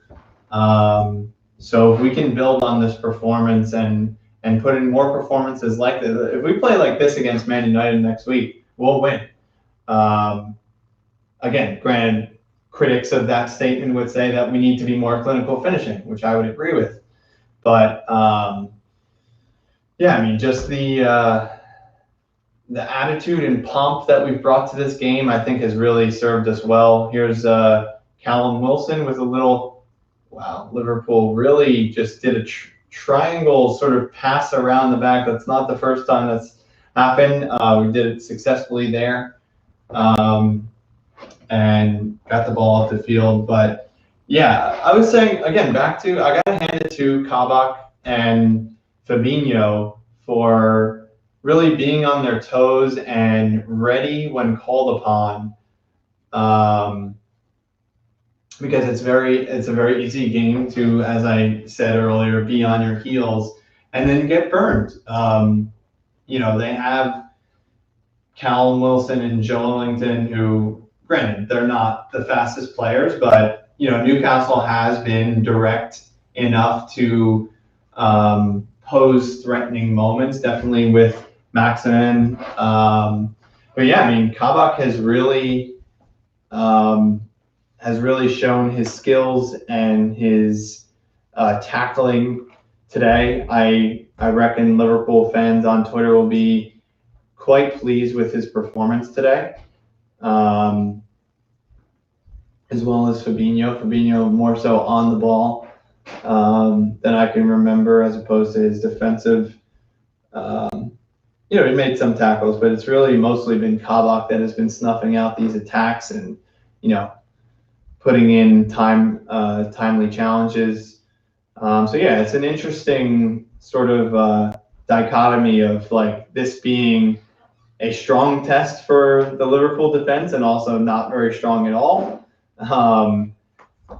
So if we can build on this performance and put in more performances like this, if we play like this against Man United next week, we'll win. Again, granted, critics of that statement would say that we need to be more clinical finishing, which I would agree with. But just the attitude and pomp that we've brought to this game, I think, has really served us well. Here's Callum Wilson with a little. Wow, Liverpool really just did a triangle sort of pass around the back. That's not the first time that's happen. We did it successfully there, and got the ball up the field. But yeah, I was saying again, back to I got to hand it to Kabak and Fabinho for really being on their toes and ready when called upon. Because it's a very easy game to, as I said earlier, be on your heels and then get burned. They have Callum Wilson and Joe Ellington, who, granted, they're not the fastest players, but Newcastle has been direct enough to pose threatening moments, definitely with Maximin. But yeah, I mean, Kabak has really shown his skills and his tackling today. I reckon Liverpool fans on Twitter will be quite pleased with his performance today, as well as Fabinho. Fabinho more so on the ball than I can remember, as opposed to his defensive. He made some tackles, but it's really mostly been Kabak that has been snuffing out these attacks and putting in timely challenges. So yeah, it's an interesting sort of dichotomy of like this being a strong test for the Liverpool defense and also not very strong at all,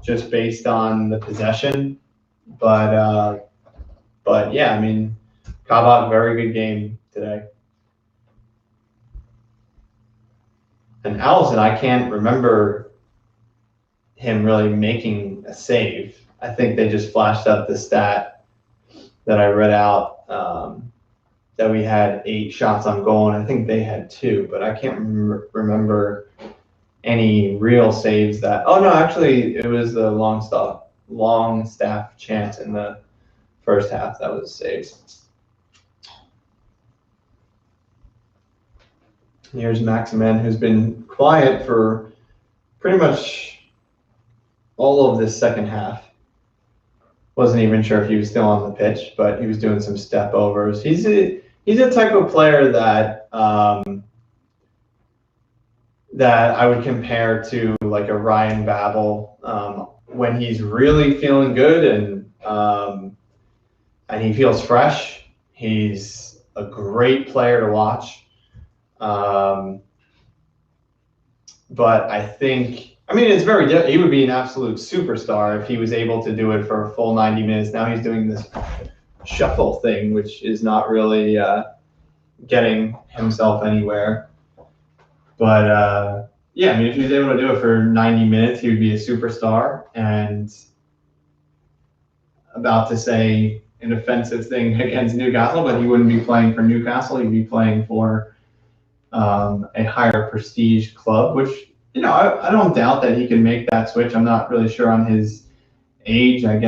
just based on the possession. But yeah, I mean, Kabak, very good game today. And Allison, I can't remember him really making a save. I think they just flashed up the stat that I read out, that we had 8 shots on goal, and I think they had 2, but I can't remember any real saves that. Oh no, actually, it was the long staff chance in the first half that was saves. Here's Maximin, who's been quiet for pretty much all of this second half. Wasn't even sure if he was still on the pitch, but he was doing some step overs. He's a type of player that that I would compare to like a Ryan Babel when he's really feeling good and he feels fresh. He's a great player to watch. But I think, I mean, it's very, he would be an absolute superstar if he was able to do it for a full 90 minutes. Now he's doing this shuffle thing, which is not really getting himself anywhere. But yeah, I mean, if he was able to do it for 90 minutes, he would be a superstar. And about to say an offensive thing against Newcastle, but he wouldn't be playing for Newcastle. He'd be playing for a higher prestige club, which, I don't doubt that he can make that switch. I'm not really sure on his age. I'm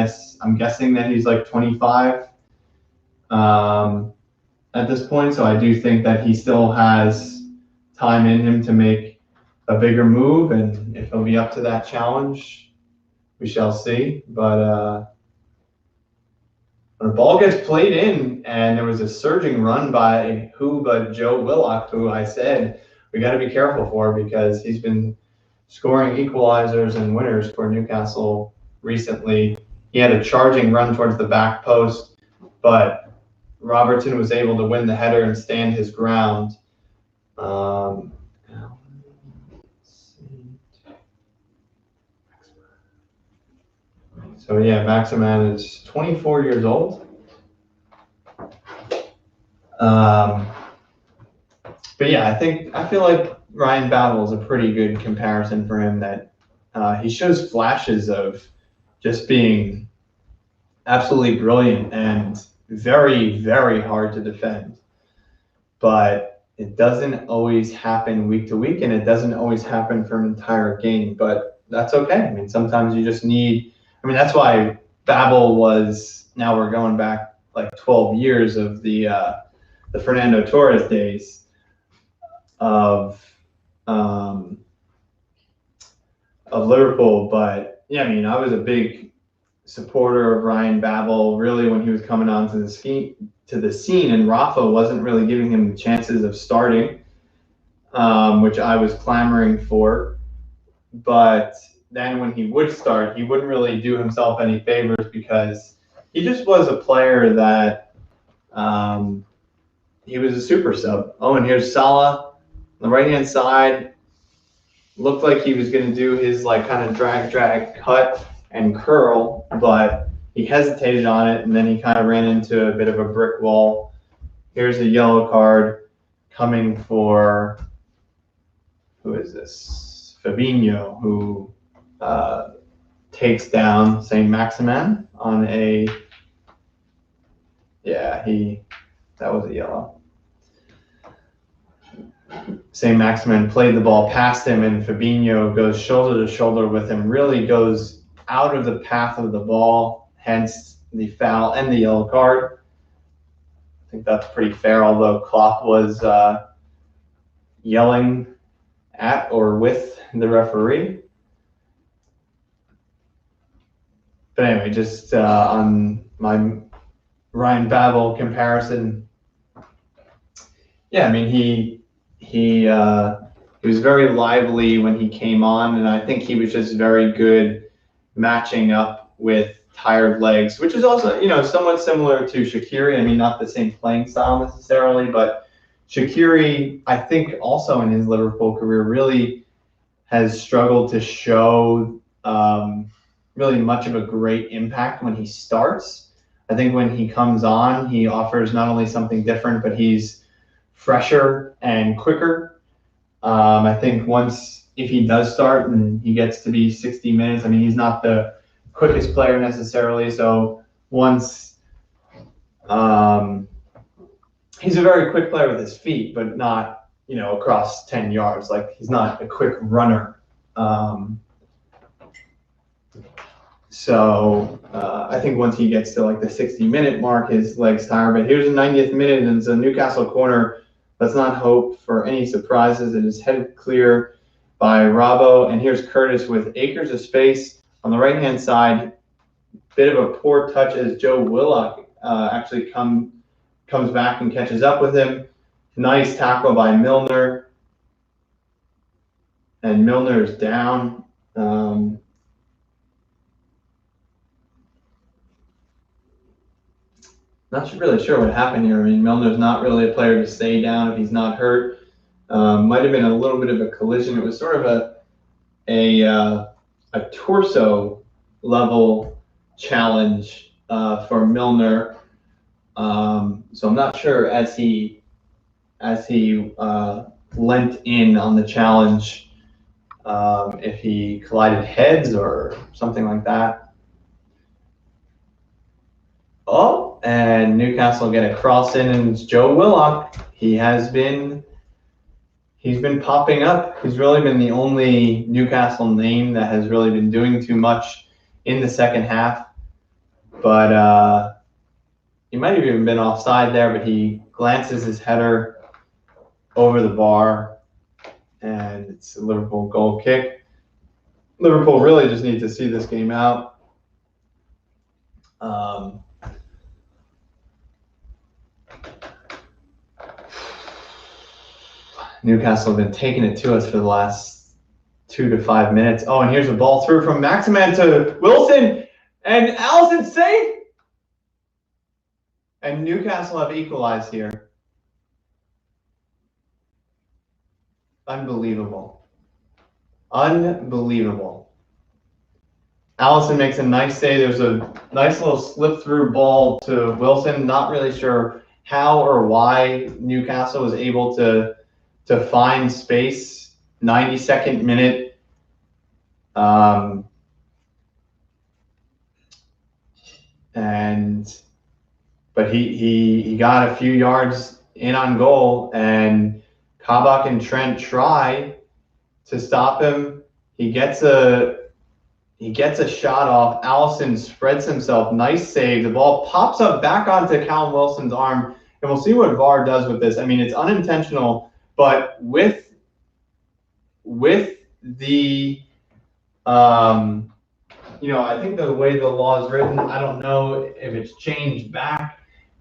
guessing that he's like 25 at this point. So I do think that he still has time in him to make a bigger move, and if he'll be up to that challenge, we shall see. But when the ball gets played in, and there was a surging run by who but Joe Willock, who I said we got to be careful for because he's been scoring equalizers and winners for Newcastle recently. He had a charging run towards the back post, but Robertson was able to win the header and stand his ground. So yeah, Maximin is 24 years old. But yeah, I feel like Ryan Babel is a pretty good comparison for him, that he shows flashes of just being absolutely brilliant and very, very hard to defend. But it doesn't always happen week to week, and it doesn't always happen for an entire game. But that's okay. I mean, sometimes you just need. I mean, that's why Babel was. Now we're going back like 12 years of the Fernando Torres days of Liverpool. But yeah, I mean, I was a big supporter of Ryan Babel really when he was coming onto the the scene, and Rafa wasn't really giving him the chances of starting, which I was clamoring for. But then when he would start, he wouldn't really do himself any favors because he just was a player that he was a super sub. Oh, and here's Salah on the right-hand side. Looked like he was going to do his like kind of drag, cut, and curl, but he hesitated on it, and then he kind of ran into a bit of a brick wall. Here's a yellow card coming for, who is this? Fabinho, who takes down Saint Maximin on a, yeah, that was a yellow. Saint Maximin played the ball past him, and Fabinho goes shoulder to shoulder with him, really goes out of the path of the ball, hence the foul and the yellow card. I think that's pretty fair, although Klopp was yelling at or with the referee. But anyway, just on my Ryan Babel comparison, yeah, I mean, he was very lively when he came on, and I think he was just very good matching up with tired legs, which is also, you know, somewhat similar to Shaqiri. I mean, not the same playing style necessarily, but Shaqiri, I think also in his Liverpool career, really has struggled to show really much of a great impact when he starts. I think when he comes on, he offers not only something different, but he's fresher and quicker. I think if he does start and he gets to be 60 minutes, I mean, he's not the quickest player necessarily. So once he's a very quick player with his feet, but not, you know, across 10 yards. Like, he's not a quick runner. So I think once he gets to like the 60-minute mark, his legs tire. But here's the 90th minute, and it's a Newcastle corner. Let's not hope for any surprises. It is headed clear by Robbo, and here's Curtis with acres of space on the right-hand side. Bit of a poor touch as Joe Willock actually comes back and catches up with him. Nice tackle by Milner, and Milner is down. Not really sure what happened here. I mean, Milner's not really a player to stay down if he's not hurt. Might have been a little bit of a collision. It was sort of a torso level challenge for Milner. So I'm not sure as he lent in on the challenge if he collided heads or something like that. Oh, and Newcastle get a cross in, and it's Joe Willock. He's been popping up. He's really been the only Newcastle name that has really been doing too much in the second half. But he might have even been offside there, but he glances his header over the bar, and it's a Liverpool goal kick. Liverpool really just need to see this game out. Newcastle have been taking it to us for the last 2 to 5 minutes. Oh, and here's a ball through from Maximin to Wilson, and Allison's safe. And Newcastle have equalized here. Unbelievable. Unbelievable. Allison makes a nice save. There's a nice little slip-through ball to Wilson. Not really sure how or why Newcastle was able to find space. 92nd minute. But he got a few yards in on goal, and Kabak and Trent try to stop him. He gets a shot off. Allison spreads himself. Nice save. The ball pops up back onto Callum Wilson's arm, and we'll see what VAR does with this. I mean, it's unintentional, but with the I think the way the law is written, I don't know if it's changed back,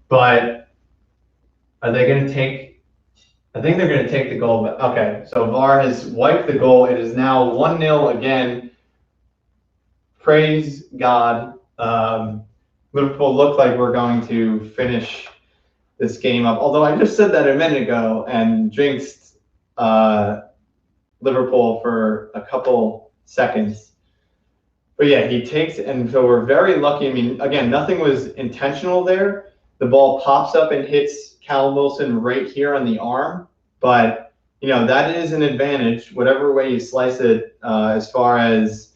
but Are they going to take? I think they're going to take the goal. But okay, so VAR has wiped the goal. It is now 1-0 again. Praise God. Liverpool look like we're going to finish this game up. Although I just said that a minute ago and jinxed Liverpool for a couple seconds. But yeah, he takes, and so we're very lucky. I mean, again, nothing was intentional there. The ball pops up and hits Callum Wilson right here on the arm. But, you know, that is an advantage, whatever way you slice it, as far as,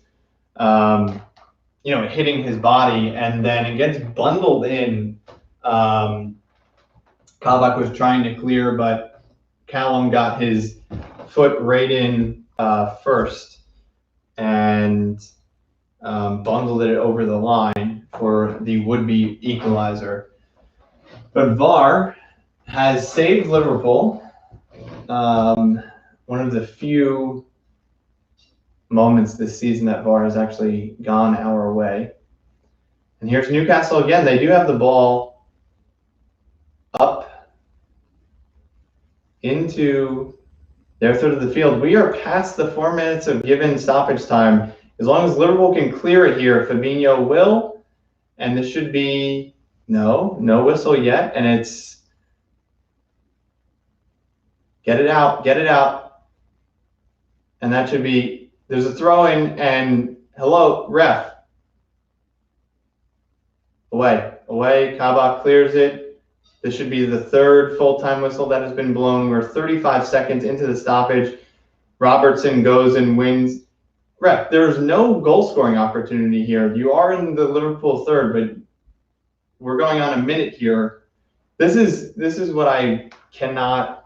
you know, hitting his body. And then it gets bundled in. Kabak was trying to clear, but Callum got his foot right in first and bundled it over the line for the would-be equalizer. But VAR has saved Liverpool. One of the few moments this season that VAR has actually gone our way. And here's Newcastle again. They do have the ball up into their third of the field. We are past the 4 minutes of given stoppage time. As long as Liverpool can clear it here, Fabinho will. And this should be no whistle yet. And it's get it out. And that should be, there's a throw in, and hello, ref. Away, Kabak clears it. This should be the third full-time whistle that has been blown. We're 35 seconds into the stoppage. Robertson goes and wins. Ref, there's no goal-scoring opportunity here. You are in the Liverpool third, but we're going on a minute here. This is what I cannot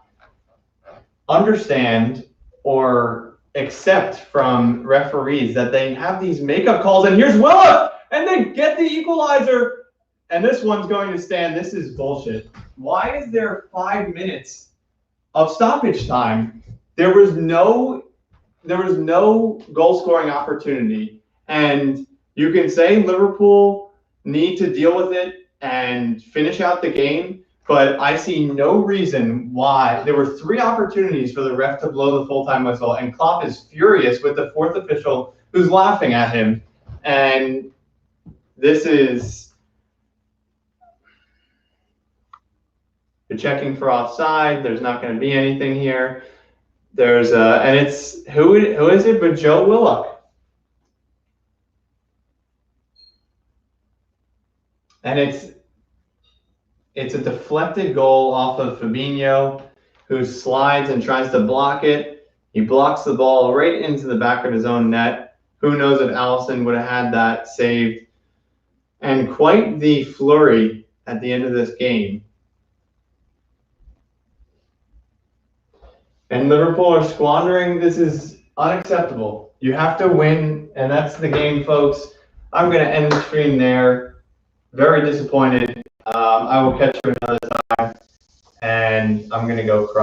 understand or accept from referees, that they have these makeup calls, and here's Willock, and they get the equalizer, and this one's going to stand. This is bullshit. Why is there 5 minutes of stoppage time? There was no goal scoring opportunity, and you can say Liverpool need to deal with it and finish out the game, but I see no reason why. There were 3 opportunities for the ref to blow the full-time whistle, and Klopp is furious with the 4th official who's laughing at him. And this is, you're checking for offside. There's not going to be anything here. There's and it's who is it but Joe Willock. And it's a deflected goal off of Fabinho, who slides and tries to block it. He blocks the ball right into the back of his own net. Who knows if Alisson would have had that saved. And quite the flurry at the end of this game. And Liverpool are squandering. This is unacceptable. You have to win, and that's the game, folks. I'm going to end the stream there. Very disappointed. I will catch you another time, and I'm going to go cry.